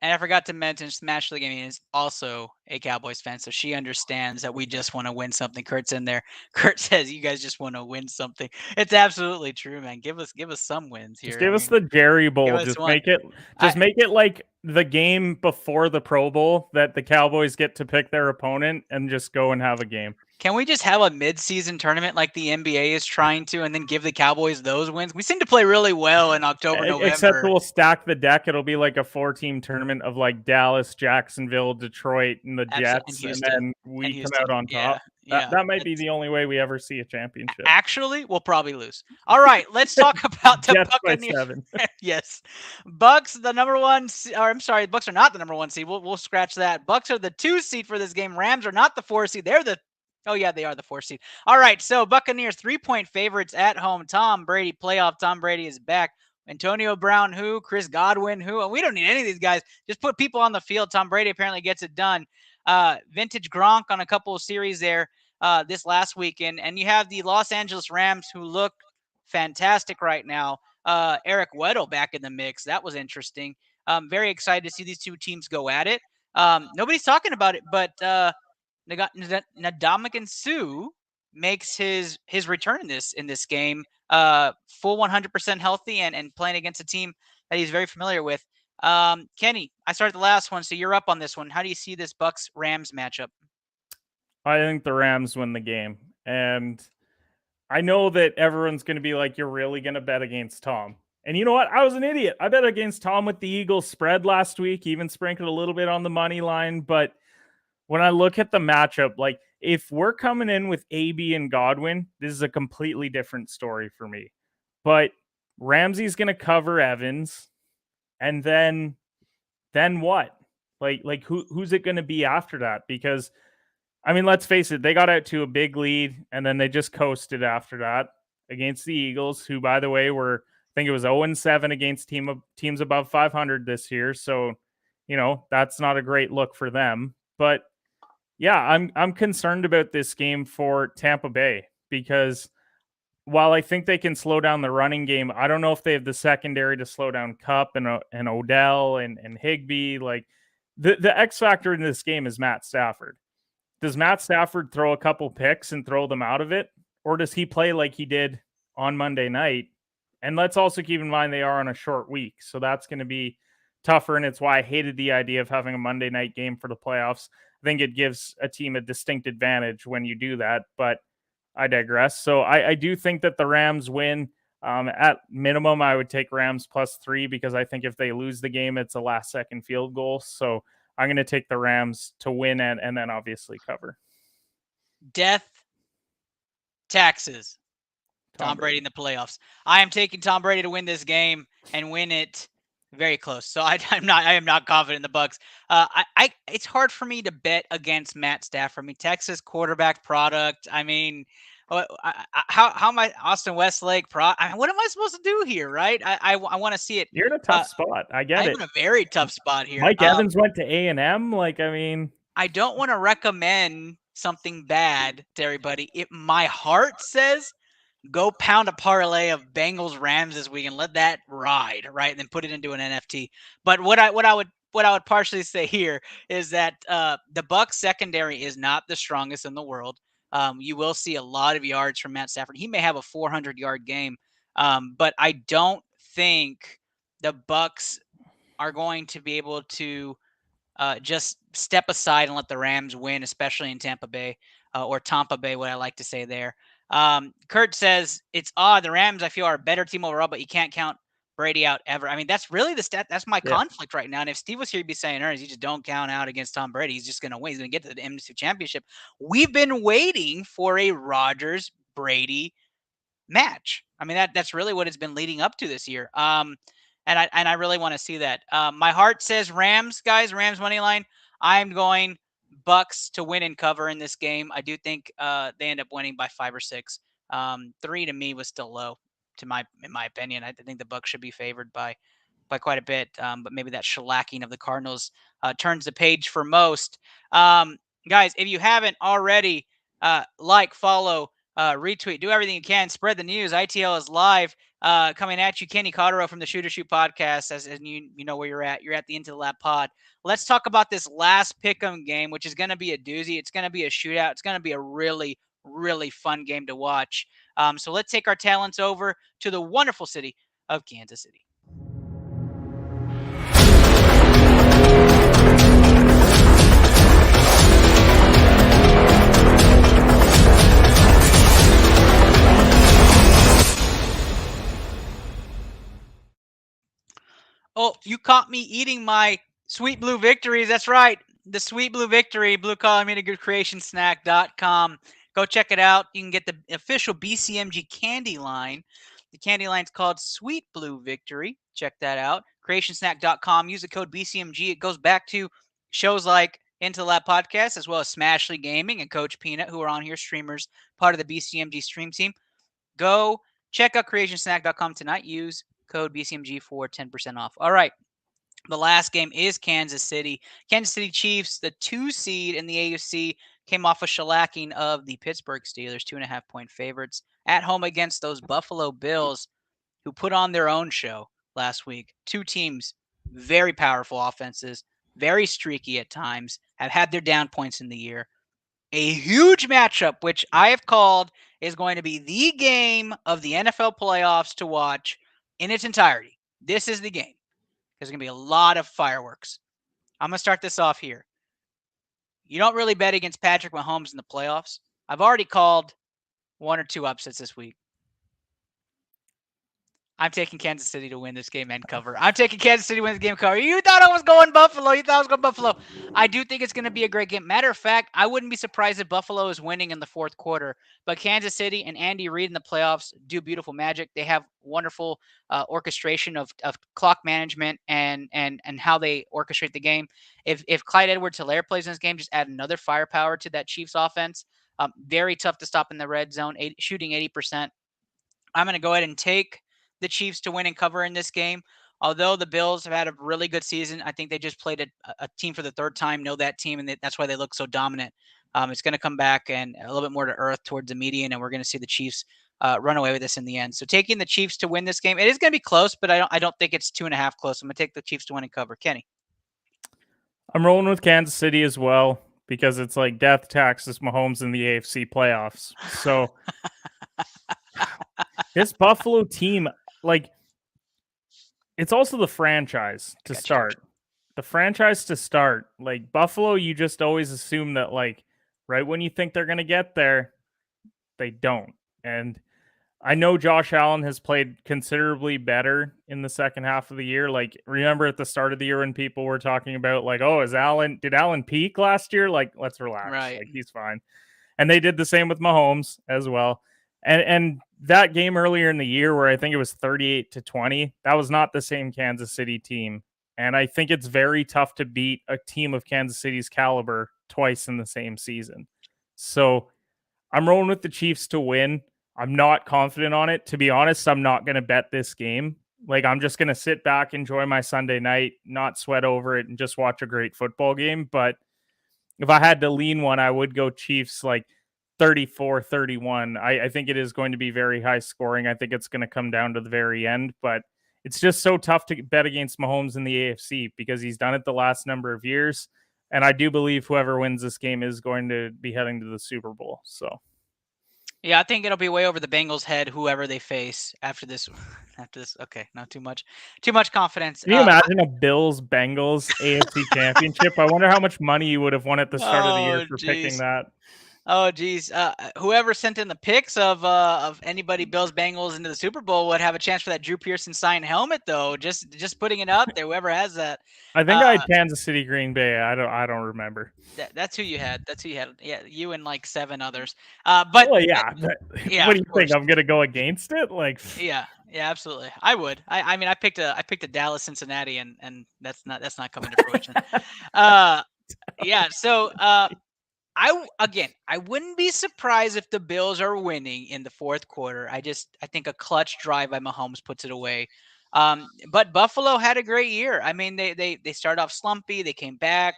And I forgot to mention, Smashly Gaming is also a Cowboys fan, so she understands that we just want to win something. Kurt's in there. Kurt says you guys just want to win something. It's absolutely true, man. Give us some wins here. Just give us the Jerry Bowl. Just make it like the game before the Pro Bowl that the Cowboys get to pick their opponent and just go and have a game. Can we just have a mid-season tournament like the NBA is trying to, and then give the Cowboys those wins? We seem to play really well in October, November. Except we'll stack the deck. It'll be like a 4-team tournament of like Dallas, Jacksonville, Detroit, and the Jets, and then we come out on top. That might be the only way we ever see a championship. Actually, we'll probably lose. All right, let's talk about the Jets Buccaneers. by 7. Yes, Bucks, the number 1. Or I'm sorry, Bucks are not the number 1 seed. We'll scratch that. Bucks are the 2 seed for this game. Rams are not the 4 seed. They're the Oh, yeah, they are the 4 seed. All right, so Buccaneers 3-point favorites at home. Tom Brady, playoff Tom Brady is back. Antonio Brown, who? Chris Godwin, who? We don't need any of these guys. Just put people on the field. Tom Brady apparently gets it done. Vintage Gronk on a couple of series there this last weekend. And you have the Los Angeles Rams, who look fantastic right now. Eric Weddle back in the mix. That was interesting. Very excited to see these two teams go at it. Nobody's talking about it, but Ndamukong Suh makes his return in this game, full 100% healthy and playing against a team that he's very familiar with. Kenny, I started the last one, so you're up on this one. How do you see this Bucks-Rams matchup? I think the Rams win the game. And I know that everyone's going to be like, you're really going to bet against Tom. And you know what? I was an idiot. I bet against Tom with the Eagles spread last week, even sprinkled a little bit on the money line. But when I look at the matchup, like if we're coming in with AB and Godwin, this is a completely different story for me. But Ramsey's going to cover Evans. And then what? Like who's it going to be after that? Because I mean, let's face it, they got out to a big lead and then they just coasted after that against the Eagles, who, by the way, I think it was 0-7 against teams above 500 this year. So, that's not a great look for them. But yeah, I'm concerned about this game for Tampa Bay, because while I think they can slow down the running game, I don't know if they have the secondary to slow down Kupp and Odell and Higbee. Like the X factor in this game is Matt Stafford. Does Matt Stafford throw a couple picks and throw them out of it? Or does he play like he did on Monday night? And let's also keep in mind they are on a short week. So that's going to be tougher. And it's why I hated the idea of having a Monday night game for the playoffs. I think it gives a team a distinct advantage when you do that. But I digress. So I do think that the Rams win. At minimum, I would take Rams +3, because I think if they lose the game, it's a last-second field goal. So I'm going to take the Rams to win and then obviously cover. Death, taxes. Tom Brady in the playoffs. I am taking Tom Brady to win this game and win it very close. So I am not confident in the Bucks. It's hard for me to bet against Matt Stafford. I mean, Texas quarterback product. I mean, how am I Austin Westlake? What am I supposed to do here, right? I want to see it. You're in a tough spot. I get it. I'm in a very tough spot here. Mike Evans went to A&M. I don't want to recommend something bad to everybody. My heart says go pound a parlay of Bengals Rams this week and let that ride, right? And then put it into an NFT. But what I would partially say here is that the Bucs secondary is not the strongest in the world. You will see a lot of yards from Matt Stafford. He may have a 400-yard game, but I don't think the Bucs are going to be able to just step aside and let the Rams win, especially in Tampa Bay or Tampa Bay, what I like to say there. Kurt says it's odd. The Rams, I feel, are a better team overall, but you can't count Brady out ever. I mean, that's really the stat. That's my conflict right now. And if Steve was here, he'd be saying, Ernest, you just don't count out against Tom Brady. He's just going to win. He's going to get to the NFC Championship. We've been waiting for a Rodgers-Brady match. I mean, that's really what it's been leading up to this year. And I really want to see that. My heart says Rams, guys. Rams money line. I'm going Bucks to win and cover in this game. I do think they end up winning by 5 or 6. 3 to me was still low, in my opinion. I think the Bucks should be favored by quite a bit, but maybe that shellacking of the Cardinals turns the page for most. Guys, if you haven't already, follow, retweet, do everything you can, spread the news. ITL is live, coming at you. Kenny Cotterill from the Shooter Shoot podcast, as you know where you're at. You're at the Into the Lab pod. Let's talk about this last pick'em game, which is going to be a doozy. It's going to be a shootout. It's going to be a really, really fun game to watch. So let's take our talents over to the wonderful city of Kansas City. Oh, you caught me eating my Sweet Blue Victories. That's right. The Sweet Blue Victory, Blue Collar Media Group CreationSnack.com. Go check it out. You can get the official BCMG candy line. The candy line's called Sweet Blue Victory. Check that out. CreationSnack.com. Use the code BCMG. It goes back to shows like Into the Lab Podcast, as well as Smashly Gaming and Coach Peanut, who are on here, streamers, part of the BCMG stream team. Go check out CreationSnack.com tonight. Use code BCMG for 10% off. All right. The last game is Kansas City. Kansas City Chiefs, the 2 seed in the AFC, came off a shellacking of the Pittsburgh Steelers, 2.5-point favorites, at home against those Buffalo Bills, who put on their own show last week. Two teams, very powerful offenses, very streaky at times, have had their down points in the year. A huge matchup, which I have called is going to be the game of the NFL playoffs to watch in its entirety. This is the game. There's going to be a lot of fireworks. I'm going to start this off here. You don't really bet against Patrick Mahomes in the playoffs. I've already called 1 or 2 upsets this week. I'm taking Kansas City to win this game and cover. I'm taking Kansas City to win this game and cover. You thought I was going Buffalo. I do think it's going to be a great game. Matter of fact, I wouldn't be surprised if Buffalo is winning in the fourth quarter. But Kansas City and Andy Reid in the playoffs do beautiful magic. They have wonderful orchestration of clock management and how they orchestrate the game. If Clyde Edwards-Helaire plays in this game, just add another firepower to that Chiefs offense. Very tough to stop in the red zone, shooting 80%. I'm going to go ahead and take the Chiefs to win and cover in this game. Although the Bills have had a really good season, I think they just played a team for the third time, know that team, and that's why they look so dominant. It's going to come back and a little bit more to earth towards the median, and we're going to see the Chiefs run away with this in the end. So taking the Chiefs to win this game, it is going to be close, but I don't think it's 2.5 close. I'm going to take the Chiefs to win and cover. Kenny. I'm rolling with Kansas City as well because it's like death taxes Mahomes in the AFC playoffs. So this Buffalo team, like, it's also the franchise to start. The franchise to start. Like, Buffalo, you just always assume that, like, right when you think they're going to get there, they don't. And I know Josh Allen has played considerably better in the second half of the year. Like, remember at the start of the year when people were talking about, like, oh, did Allen peak last year? Like, let's relax. Right. Like, he's fine. And they did the same with Mahomes as well. And that game earlier in the year where I think it was 38-20, that was not the same Kansas City team. And I think it's very tough to beat a team of Kansas City's caliber twice in the same season. So I'm rolling with the Chiefs to win. I'm not confident on it. To be honest, I'm not going to bet this game. Like, I'm just going to sit back, enjoy my Sunday night, not sweat over it, and just watch a great football game. But if I had to lean one, I would go Chiefs, like, 34-31. I think it is going to be very high scoring. I think it's going to come down to the very end, but it's just so tough to bet against Mahomes in the AFC because he's done it the last number of years. And I do believe whoever wins this game is going to be heading to the Super Bowl. So, yeah, I think it'll be way over the Bengals' head, whoever they face after this. Okay, not too much confidence. Can you imagine a Bills-Bengals AFC championship? I wonder how much money you would have won at the start of the year for picking that. Oh, geez. Whoever sent in the pics of anybody Bills Bengals into the Super Bowl would have a chance for that Drew Pearson signed helmet, though. Just putting it out there. Whoever has that. I think I had Kansas City, Green Bay. I don't remember. That's who you had. Yeah, you and like 7 others. Well, yeah. Yeah. What do you think? I'm gonna go against it? Like. Yeah, absolutely. I would. I mean, I picked a Dallas Cincinnati, and that's not coming to fruition. Yeah. So. I wouldn't be surprised if the Bills are winning in the fourth quarter. I think a clutch drive by Mahomes puts it away. But Buffalo had a great year. I mean, they started off slumpy. They came back.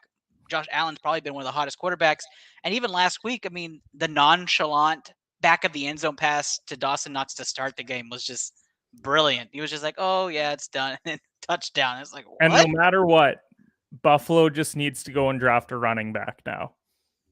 Josh Allen's probably been one of the hottest quarterbacks. And even last week, I mean, the nonchalant back of the end zone pass to Dawson Knox to start the game was just brilliant. He was just like, oh, yeah, it's done. And touchdown. It's like, what? And no matter what, Buffalo just needs to go and draft a running back now,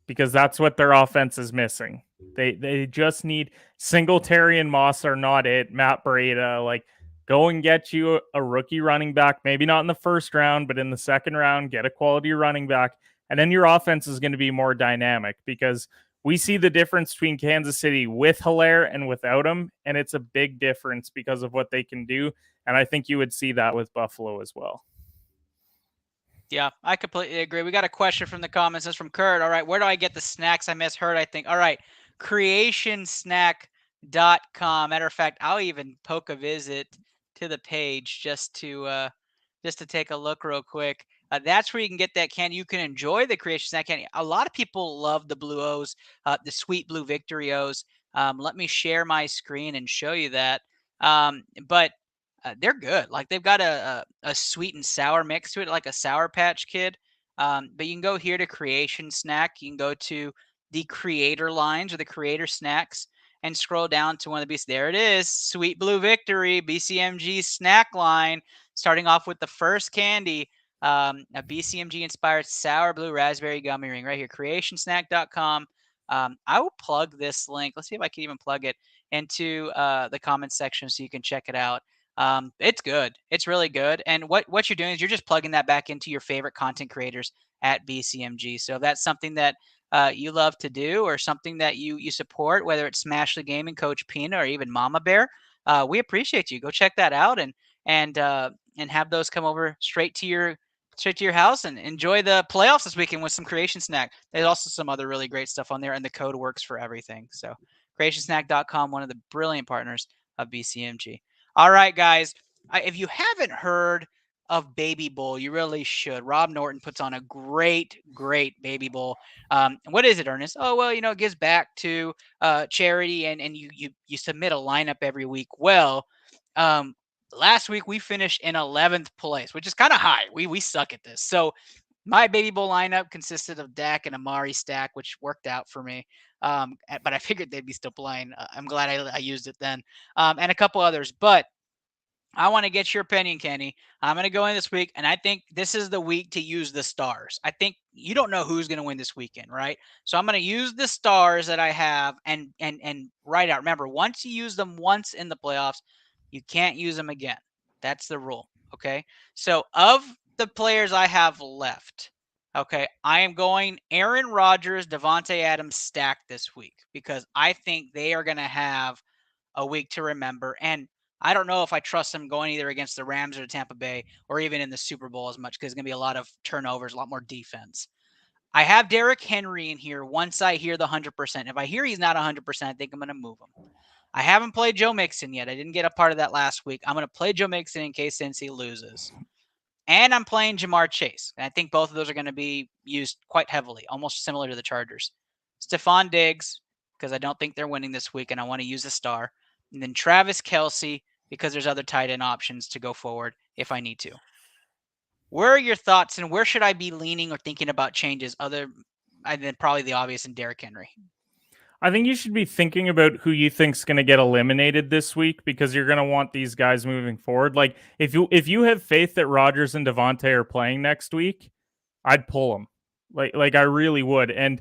because that's what their offense is missing. They just need Singletary and Moss are not it. Matt Breida, like, go and get you a rookie running back, maybe not in the first round, but in the second round, get a quality running back. And then your offense is going to be more dynamic, because we see the difference between Kansas City with Hilaire and without him, and it's a big difference because of what they can do. And I think you would see that with Buffalo as well. Yeah, I completely agree. We got a question from the comments. It's from Kurt. All right, where do I get the snacks? I misheard, I think. All right, creationsnack.com. Matter of fact, I'll even poke a visit to the page just to take a look real quick. That's where you can get that candy. You can enjoy the Creation Snack candy. A lot of people love the Blue O's, the Sweet Blue Victory O's. Let me share my screen and show you that. But they're good. Like they've got a sweet and sour mix to it, like a Sour Patch Kid. But you can go here to Creation Snack. You can go to the creator lines or the creator snacks and scroll down to one of the BC. There it is, Sweet Blue Victory, BCMG snack line. Starting off with the first candy, a BCMG inspired sour blue raspberry gummy ring right here, creationsnack.com. I will plug this link. Let's see if I can even plug it into the comments section so you can check it out. It's good. It's really good. And what you're doing is you're just plugging that back into your favorite content creators at BCMG. So if that's something that you love to do or something that you support, whether it's Smash the Gaming, Coach Pina, or even Mama Bear, we appreciate you. Go check that out and have those come over straight to your house and enjoy the playoffs this weekend with some Creation Snack. There's also some other really great stuff on there, and the code works for everything. So creationsnack.com, one of the brilliant partners of BCMG. All right, guys, if you haven't heard of Baby Bowl, you really should. Rob Norton puts on a great Baby Bowl. What is it, Ernest? Oh, well, it gives back to charity, and you submit a lineup every week. Well, last week we finished in 11th place, which is kind of high. We suck at this. So my Baby Bowl lineup consisted of Dak and Amari stack, which worked out for me. But I figured they'd be still playing. I'm glad I used it then. And a couple others. But I want to get your opinion, Kenny. I'm going to go in this week, and I think this is the week to use the stars. I think you don't know who's going to win this weekend, right? So I'm going to use the stars that I have and write out. Remember, once you use them once in the playoffs, you can't use them again. That's the rule, okay? So of the players I have left, okay, I am going Aaron Rodgers, Devontae Adams stack this week because I think they are going to have a week to remember. And I don't know if I trust them going either against the Rams or Tampa Bay or even in the Super Bowl as much because it's going to be a lot of turnovers, a lot more defense. I have Derrick Henry in here once I hear the 100%. If I hear he's not 100%, I think I'm going to move him. I haven't played Joe Mixon yet. I didn't get a part of that last week. I'm going to play Joe Mixon in case Cincy loses. And I'm playing Jamar Chase. And I think both of those are going to be used quite heavily, almost similar to the Chargers. Stephon Diggs, because I don't think they're winning this week, and I want to use a star. And then Travis Kelce, because there's other tight end options to go forward if I need to. Where are your thoughts, and where should I be leaning or thinking about changes other than probably the obvious in Derrick Henry? I think you should be thinking about who you think's going to get eliminated this week because you're going to want these guys moving forward. Like if you have faith that Rodgers and Devontae are playing next week, I'd pull them. Like I really would. And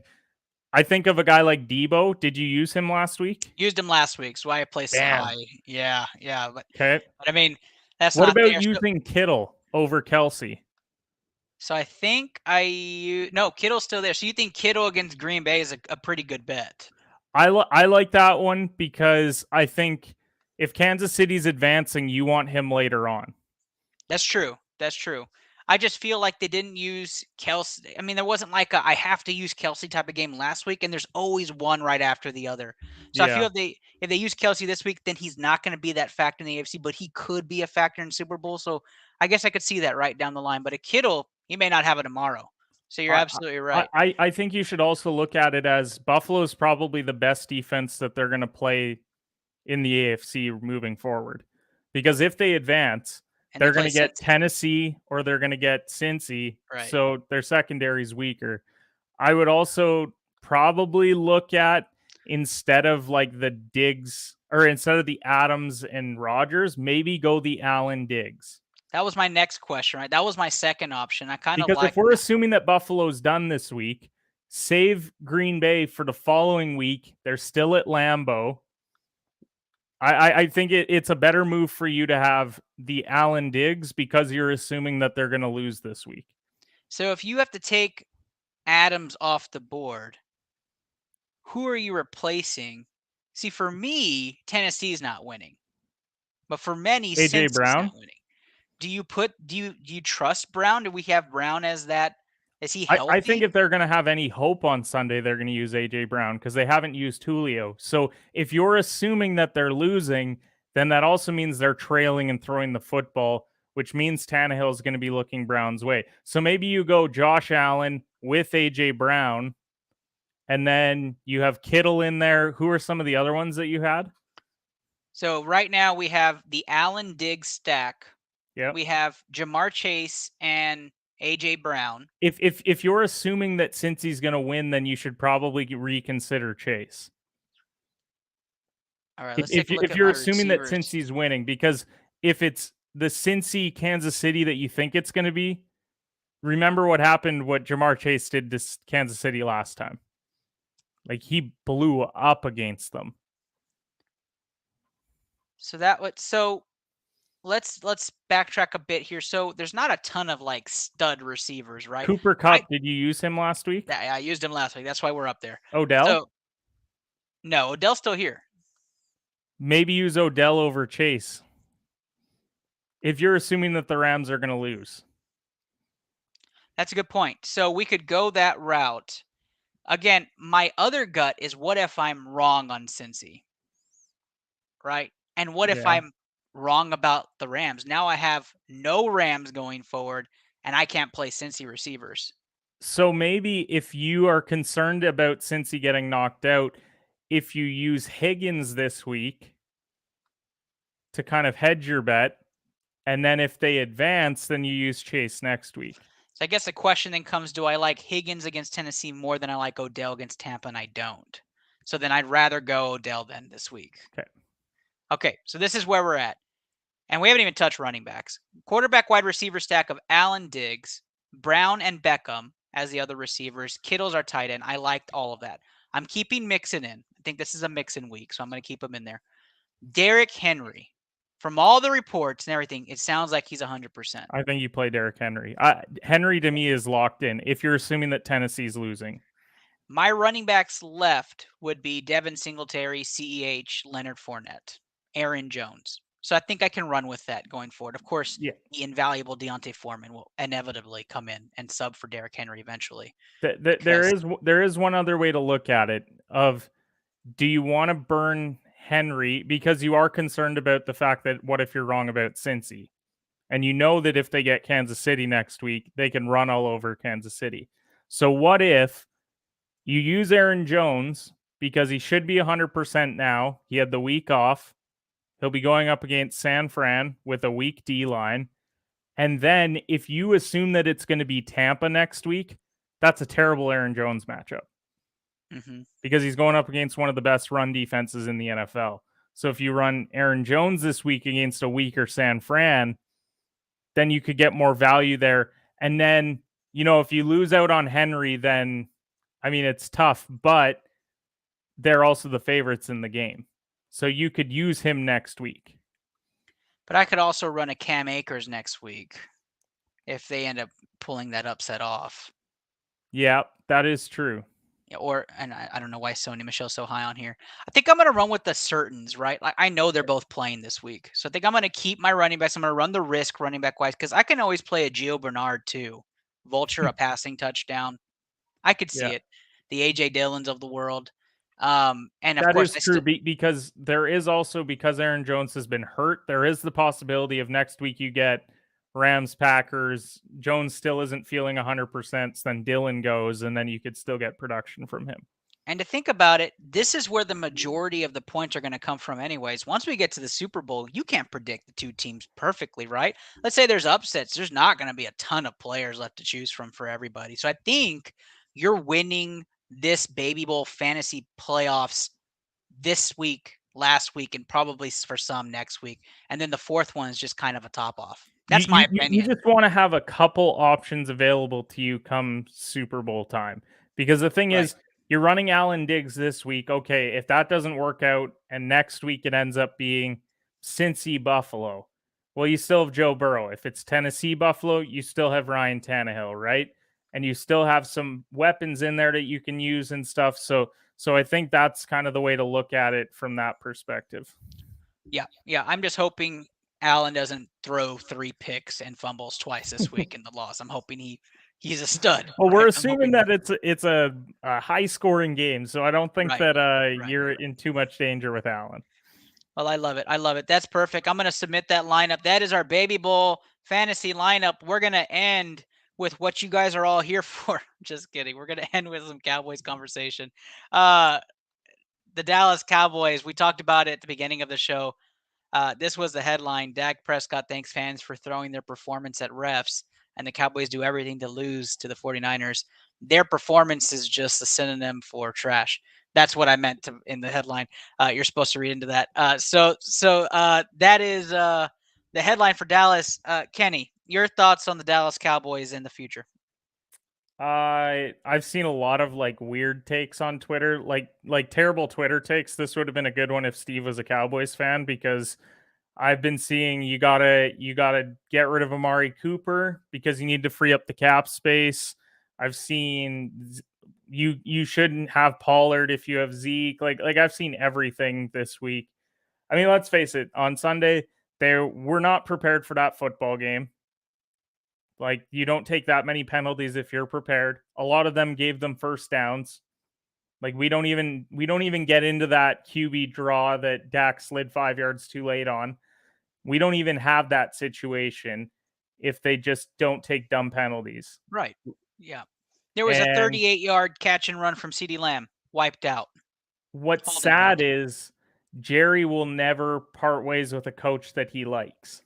I think of a guy like Debo. Did you use him last week? Used him last week, so I placed so high. Yeah. But I mean, that's what not about there. using Kittle over Kelce? So I think Kittle's still there. So you think Kittle against Green Bay is a pretty good bet? I like that one because I think if Kansas City's advancing, you want him later on. That's true. I just feel like they didn't use Kelce. I mean, there wasn't like I have to use Kelce type of game last week, and there's always one right after the other. So I feel if they use Kelce this week, then he's not going to be that factor in the AFC, but he could be a factor in Super Bowl. So I guess I could see that right down the line. But a Kittle, he may not have it tomorrow. So you're absolutely right. I think you should also look at it as Buffalo's probably the best defense that they're going to play in the AFC moving forward. Because if they advance, they're going to get Tennessee or they're going to get Cincy. Right. So their secondary is weaker. I would also probably look at instead of like the Diggs or instead of the Adams and Rodgers, maybe go the Allen Diggs. That was my next question, right? That was my second option. I kind of because if we're assuming that Buffalo's done this week, save Green Bay for the following week. They're still at Lambeau. I think it's a better move for you to have the Allen Diggs because you're assuming that they're going to lose this week. So if you have to take Adams off the board, who are you replacing? See, for me, Tennessee's not winning, but for many, AJ Cincy's Brown? not winning. Do you trust Brown? Do we have Brown as that? Is he healthy? I think if they're going to have any hope on Sunday, they're going to use AJ Brown because they haven't used Julio. So if you're assuming that they're losing, then that also means they're trailing and throwing the football, which means Tannehill is going to be looking Brown's way. So maybe you go Josh Allen with AJ Brown, and then you have Kittle in there. Who are some of the other ones that you had? So right now we have the Allen Diggs stack. Yeah. We have Jamar Chase and AJ Brown. If you're assuming that since he's going to win, then you should probably reconsider Chase. All right, let's take a look If at you're my assuming that receivers. Cincy's winning, because if it's the Cincy Kansas City that you think it's going to be, remember what happened, what Jamar Chase did to Kansas City last time. Like, he blew up against them. So let's backtrack a bit here. So there's not a ton of like stud receivers, right? Cooper Kupp, did you use him last week? Yeah, I used him last week. That's why we're up there. Odell? So, no, Odell's still here. Maybe use Odell over Chase. If you're assuming that the Rams are going to lose. That's a good point. So we could go that route. Again, my other gut is what if I'm wrong on Cincy? Right? And what if Yeah. I'm wrong about the Rams? Now I have no Rams going forward, and I can't play Cincy receivers. So maybe if you are concerned about Cincy getting knocked out, if you use Higgins this week to kind of hedge your bet, and then if they advance, then you use Chase next week. So I guess the question then comes, do I like Higgins against Tennessee more than I like Odell against Tampa? And I don't. So then I'd rather go Odell then this week. Okay, so this is where we're at. And we haven't even touched running backs. Quarterback wide receiver stack of Allen Diggs, Brown, and Beckham as the other receivers. Kittle's our tight end. I liked all of that. I'm keeping Mixon in. I think this is a Mixon week, so I'm going to keep him in there. Derrick Henry. From all the reports and everything, it sounds like he's 100%. I think you play Derrick Henry. Henry, to me, is locked in if you're assuming that Tennessee's losing. My running backs left would be Devin Singletary, CEH, Leonard Fournette, Aaron Jones. So I think I can run with that going forward. Of course, the invaluable Deontay Foreman will inevitably come in and sub for Derrick Henry eventually. There is one other way to look at it of, do you want to burn Henry because you are concerned about the fact that what if you're wrong about Cincy? And you know that if they get Kansas City next week, they can run all over Kansas City. So what if you use Aaron Jones because he should be 100% now. He had the week off. He'll be going up against San Fran with a weak D-line. And then if you assume that it's going to be Tampa next week, that's a terrible Aaron Jones matchup. Because he's going up against one of the best run defenses in the NFL. So if you run Aaron Jones this week against a weaker San Fran, then you could get more value there. And then, if you lose out on Henry, then, it's tough, but they're also the favorites in the game. So you could use him next week. But I could also run a Cam Akers next week if they end up pulling that upset off. Yeah, that is true. And I don't know why Sony Michel's so high on here. I think I'm going to run with the certains, right? Like, I know they're both playing this week. So I think I'm going to keep my running backs. I'm going to run the risk running back wise because I can always play a Gio Bernard too. Vulture, a passing touchdown. I could see it. The A.J. Dillons of the world. And of that course, is true because there is also, because Aaron Jones has been hurt, there is the possibility of next week you get Rams, Packers. Jones still isn't feeling 100%. Then Dillon goes, and then you could still get production from him. And to think about it, this is where the majority of the points are going to come from anyways. Once we get to the Super Bowl, you can't predict the two teams perfectly, right? Let's say there's upsets. There's not going to be a ton of players left to choose from for everybody. So I think you're winning this Baby Bowl fantasy playoffs this week, last week, and probably for some next week. And then the fourth one is just kind of a top off. That's my opinion. You just want to have a couple options available to you come Super Bowl time. Because the thing is, you're running Allen Diggs this week. Okay, if that doesn't work out and next week it ends up being Cincy Buffalo, well, you still have Joe Burrow. If it's Tennessee Buffalo, you still have Ryan Tannehill, right? And you still have some weapons in there that you can use and stuff. So So I think that's kind of the way to look at it from that perspective. Yeah. I'm just hoping Allen doesn't throw 3 picks and fumbles twice this week in the loss. I'm hoping he's a stud. Well, we're right? assuming that it's a high scoring game, so I don't think Right, that you're in too much danger with Allen. Well, I love it. I love it. That's perfect. I'm going to submit that lineup. That is our Baby Bowl fantasy lineup. We're going to end with what you guys are all here for. Just kidding. We're going to end with some Cowboys conversation. The Dallas Cowboys, we talked about it at the beginning of the show. This was the headline. Dak Prescott thanks fans for throwing their performance at refs, and the Cowboys do everything to lose to the 49ers. Their performance is just a synonym for trash. That's what I meant in the headline. You're supposed to read into that. So that is the headline for Dallas. Kenny, your thoughts on the Dallas Cowboys in the future? I've seen a lot of like weird takes on Twitter, like terrible Twitter takes. This would have been a good one if Steve was a Cowboys fan, because I've been seeing you gotta get rid of Amari Cooper because you need to free up the cap space. I've seen you shouldn't have Pollard if you have Zeke. Like I've seen everything this week. I mean, let's face it, on Sunday we're not prepared for that football game. Like, you don't take that many penalties if you're prepared. A lot of them gave them first downs. Like, we don't even get into that QB draw that Dak slid 5 yards too late on. We don't even have that situation if they just don't take dumb penalties. Right. Yeah. There was a 38-yard catch and run from CeeDee Lamb, wiped out. What's sad is Jerry will never part ways with a coach that he likes.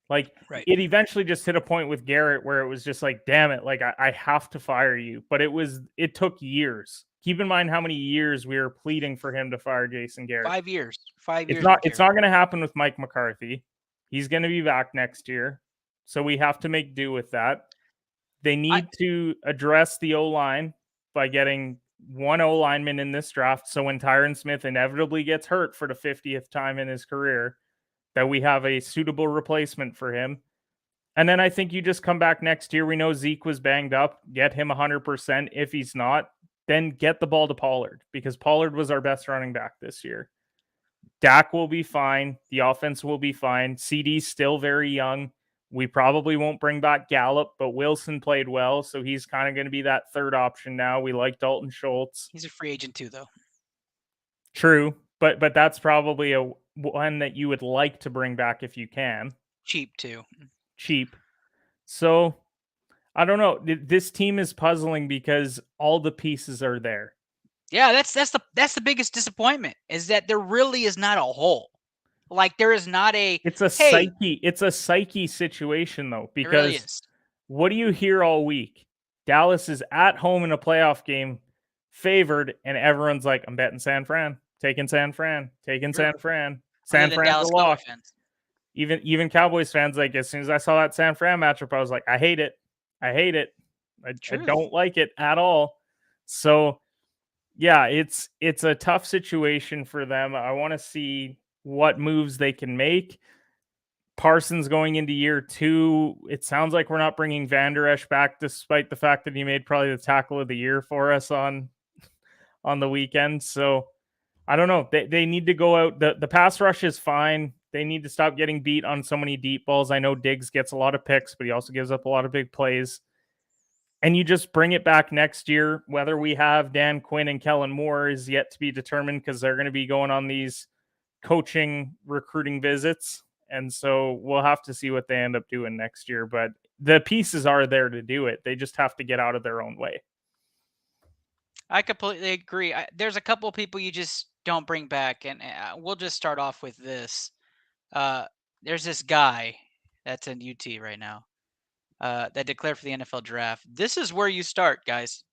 Like, it eventually just hit a point with Garrett where it was just like, damn it, like I have to fire you. But it took years. Keep in mind how many years we were pleading for him to fire Jason Garrett. 5 years. 5 years. It's not going to happen with Mike McCarthy. He's going to be back next year. So we have to make do with that. They need to address the O-line by getting one O-lineman in this draft. So when Tyron Smith inevitably gets hurt for the 50th time in his career, that we have a suitable replacement for him. And then I think you just come back next year. We know Zeke was banged up. Get him 100%. If he's not, then get the ball to Pollard, because Pollard was our best running back this year. Dak will be fine. The offense will be fine. CD's still very young. We probably won't bring back Gallup, but Wilson played well, so he's kind of going to be that third option now. We like Dalton Schultz. He's a free agent too, though. True, but that's probably a one that you would like to bring back if you can. Cheap too. Cheap. So I don't know. This team is puzzling because all the pieces are there. Yeah, that's the biggest disappointment, is that there really is not a hole. Like, there is not a. It's a psyche. It's a psyche situation though, because it really is. What do you hear all week? Dallas is at home in a playoff game, favored, and everyone's like, "I'm betting San Fran, taking San Fran, taking San Fran." San Fran's a lock. Even Cowboys fans, like, as soon as I saw that San Fran matchup, I was like, I hate it. I don't like it at all. So yeah, it's a tough situation for them. I want to see what moves they can make. Parsons going into year 2. It sounds like we're not bringing Van Der Esch back, despite the fact that he made probably the tackle of the year for us on the weekend. So I don't know. They need to go out. The pass rush is fine. They need to stop getting beat on so many deep balls. I know Diggs gets a lot of picks, but he also gives up a lot of big plays. And you just bring it back next year. Whether we have Dan Quinn and Kellen Moore is yet to be determined, because they're going to be going on these coaching recruiting visits. And so we'll have to see what they end up doing next year. But the pieces are there to do it. They just have to get out of their own way. I completely agree. There's a couple of people you just don't bring back, and we'll just start off with this. There's this guy that's in UT right now that declared for the NFL draft. This is where you start, guys.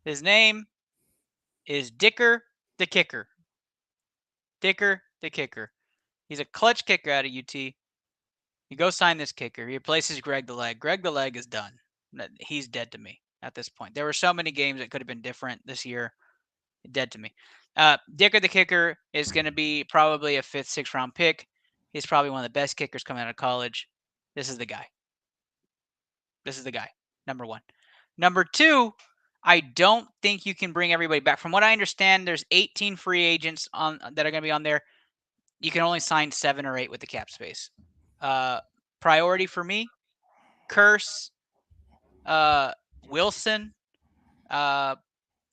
His name is Dicker the Kicker. Dicker the Kicker. He's a clutch kicker out of UT. You go sign this kicker. He replaces Greg the Leg. Greg the Leg is done. He's dead to me at this point. There were so many games that could have been different this year. Dead to me. Dicker the Kicker is going to be probably a 5th, 6th round pick. He's probably one of the best kickers coming out of college. This is the guy. Number 1. Number 2, I don't think you can bring everybody back. From what I understand, there's 18 free agents on that are going to be on there. You can only sign 7 or 8 with the cap space. Priority for me, Curse, Wilson, and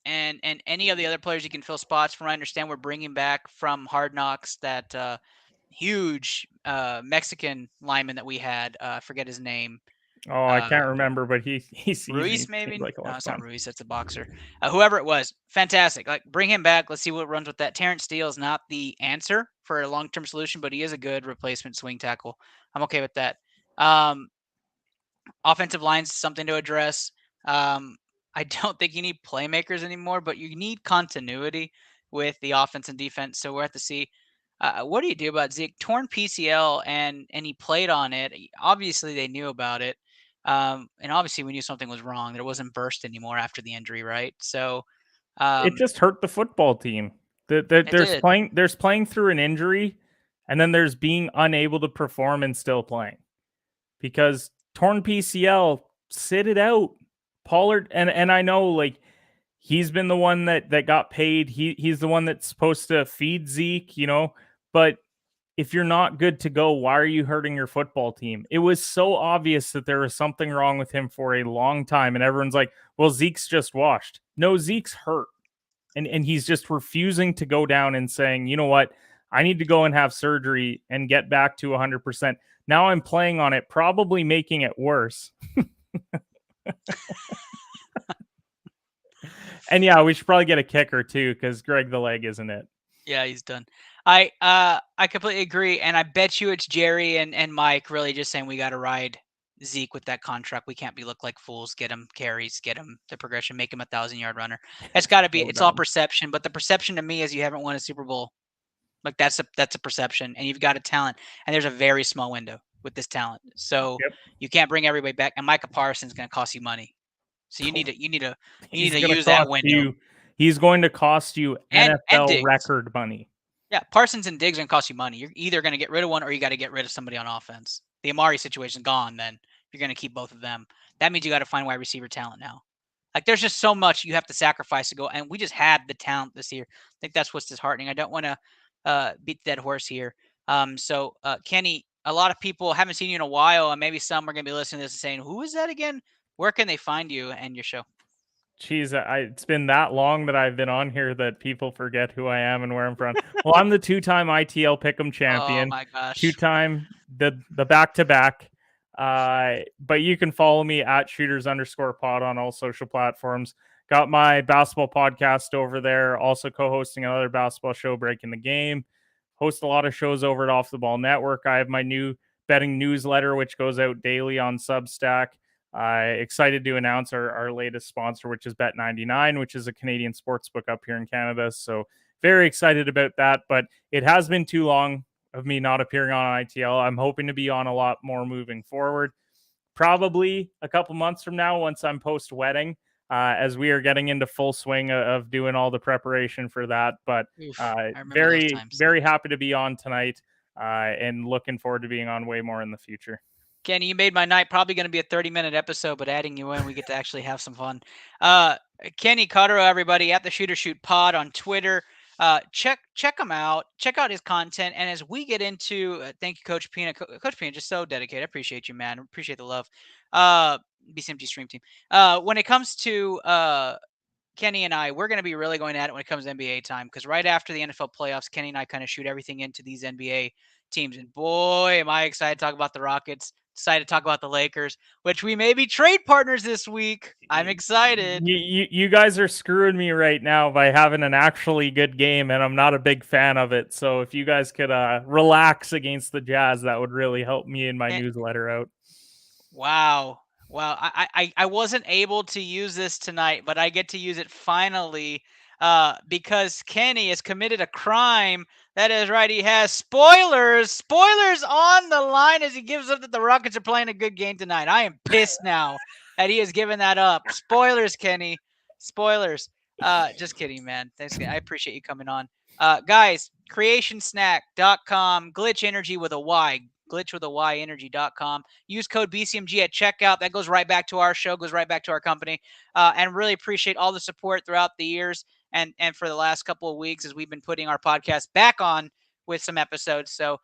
any of the other players you can fill spots. From what I understand, we're bringing back from Hard Knocks that huge Mexican lineman that we had. I forget his name. Oh, I can't remember, but he's Ruiz, easy. maybe? Seems like a lot No, of it's not fun. Ruiz. That's a boxer. Whoever it was, fantastic. Like, bring him back. Let's see what runs with that. Terrence Steele is not the answer for a long-term solution, but he is a good replacement swing tackle. I'm okay with that. Offensive line's something to address. I don't think you need playmakers anymore, but you need continuity with the offense and defense. So we'll have to see. What do you do about Zeke? Torn PCL, and he played on it. Obviously, they knew about it. And obviously, we knew something was wrong, that it wasn't burst anymore after the injury, right? So It just hurt the football team. There's playing through an injury, and then there's being unable to perform and still playing. Because torn PCL, sit it out. Pollard, and I know, like, he's been the one that got paid. He's the one that's supposed to feed Zeke, but if you're not good to go, why are you hurting your football team? It was so obvious that there was something wrong with him for a long time, and everyone's like, well, Zeke's just washed. No, Zeke's hurt. And he's just refusing to go down and saying, you know what, I need to go and have surgery and get back to 100%. Now I'm playing on it, probably making it worse. And yeah, we should probably get a kicker too, because Greg the Leg isn't it. Yeah, he's done. I completely agree, and I bet you it's Jerry and Mike really just saying we got to ride Zeke with that contract. We can't look like fools. Get him carries, get him the progression, make him a 1,000-yard runner. It's got to be. It's all perception, but the perception to me is you haven't won a Super Bowl. Like, that's a perception, and you've got a talent, and there's a very small window with this talent. So you can't bring everybody back. And Micah Parsons is going to cost you money. So you need to use that window. He's going to cost you And NFL record money. Yeah, Parsons and Diggs are going to cost you money. You're either going to get rid of one or you got to get rid of somebody on offense. The Amari situation's gone, then you're going to keep both of them. That means you got to find wide receiver talent now. Like, there's just so much you have to sacrifice to go, and we just had the talent this year. I think that's what's disheartening. I don't want to beat the dead horse here. So Kenny, a lot of people haven't seen you in a while, and maybe some are going to be listening to this and saying, who is that again? Where can they find you and your show? Geez, it's been that long that I've been on here that people forget who I am and where I'm from. Well, I'm the 2-time ITL Pick'em champion. Oh my gosh. 2-time the back-to-back. But you can follow me at shooters_pod on all social platforms. Got my basketball podcast over there. Also co-hosting another basketball show, Breaking the Game. Host a lot of shows over at Off the Ball Network. I have my new betting newsletter, which goes out daily on Substack. Excited to announce our latest sponsor, which is Bet99, which is a Canadian sportsbook up here in Canada. So very excited about that. But it has been too long of me not appearing on ITL. I'm hoping to be on a lot more moving forward. Probably a couple months from now, once I'm post-wedding, as we are getting into full swing of doing all the preparation for that. But very happy to be on tonight and looking forward to being on way more in the future. Kenny, you made my night. Probably going to be a 30-minute episode, but adding you in, we get to actually have some fun. Kenny Cotterill, everybody, at the Shooter Shoot Pod on Twitter. Check him out. Check out his content. And as we get into, thank you, Coach Pina. Coach Pina, just so dedicated. I appreciate you, man. Appreciate the love. BCMT Stream Team. When it comes to Kenny and I, we're going to be really going at it when it comes to NBA time, because right after the NFL playoffs, Kenny and I kind of shoot everything into these NBA teams. And boy, am I excited to talk about the Rockets. Excited to talk about the Lakers, which we may be trade partners this week. I'm excited. You guys are screwing me right now by having an actually good game, and I'm not a big fan of it. So if you guys could relax against the Jazz, that would really help me in my newsletter out. Wow. I wasn't able to use this tonight, but I get to use it finally because Kenny has committed a crime. That is right. He has spoilers on the line as he gives up that the Rockets are playing a good game tonight. I am pissed now that he has given that up. Spoilers, Kenny. Spoilers. Just kidding, man. Thanks. I appreciate you coming on. Guys, creationsnack.com, glitch energy with a Y. glitchwithayEnergy.com. Use code BCMG at checkout. That goes right back to our show, goes right back to our company. And really appreciate all the support throughout the years and for the last couple of weeks as we've been putting our podcast back on with some episodes. So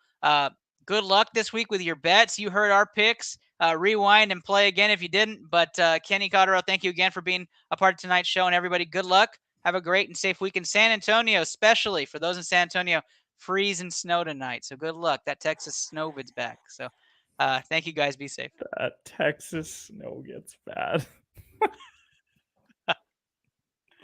good luck this week with your bets. You heard our picks. Rewind and play again if you didn't. But Kenny Cotterill, thank you again for being a part of tonight's show. And everybody, good luck. Have a great and safe week in San Antonio, especially for those in San Antonio. Freeze and snow tonight. So good luck. That Texas snow vid's back. So thank you guys. Be safe. That Texas snow gets bad.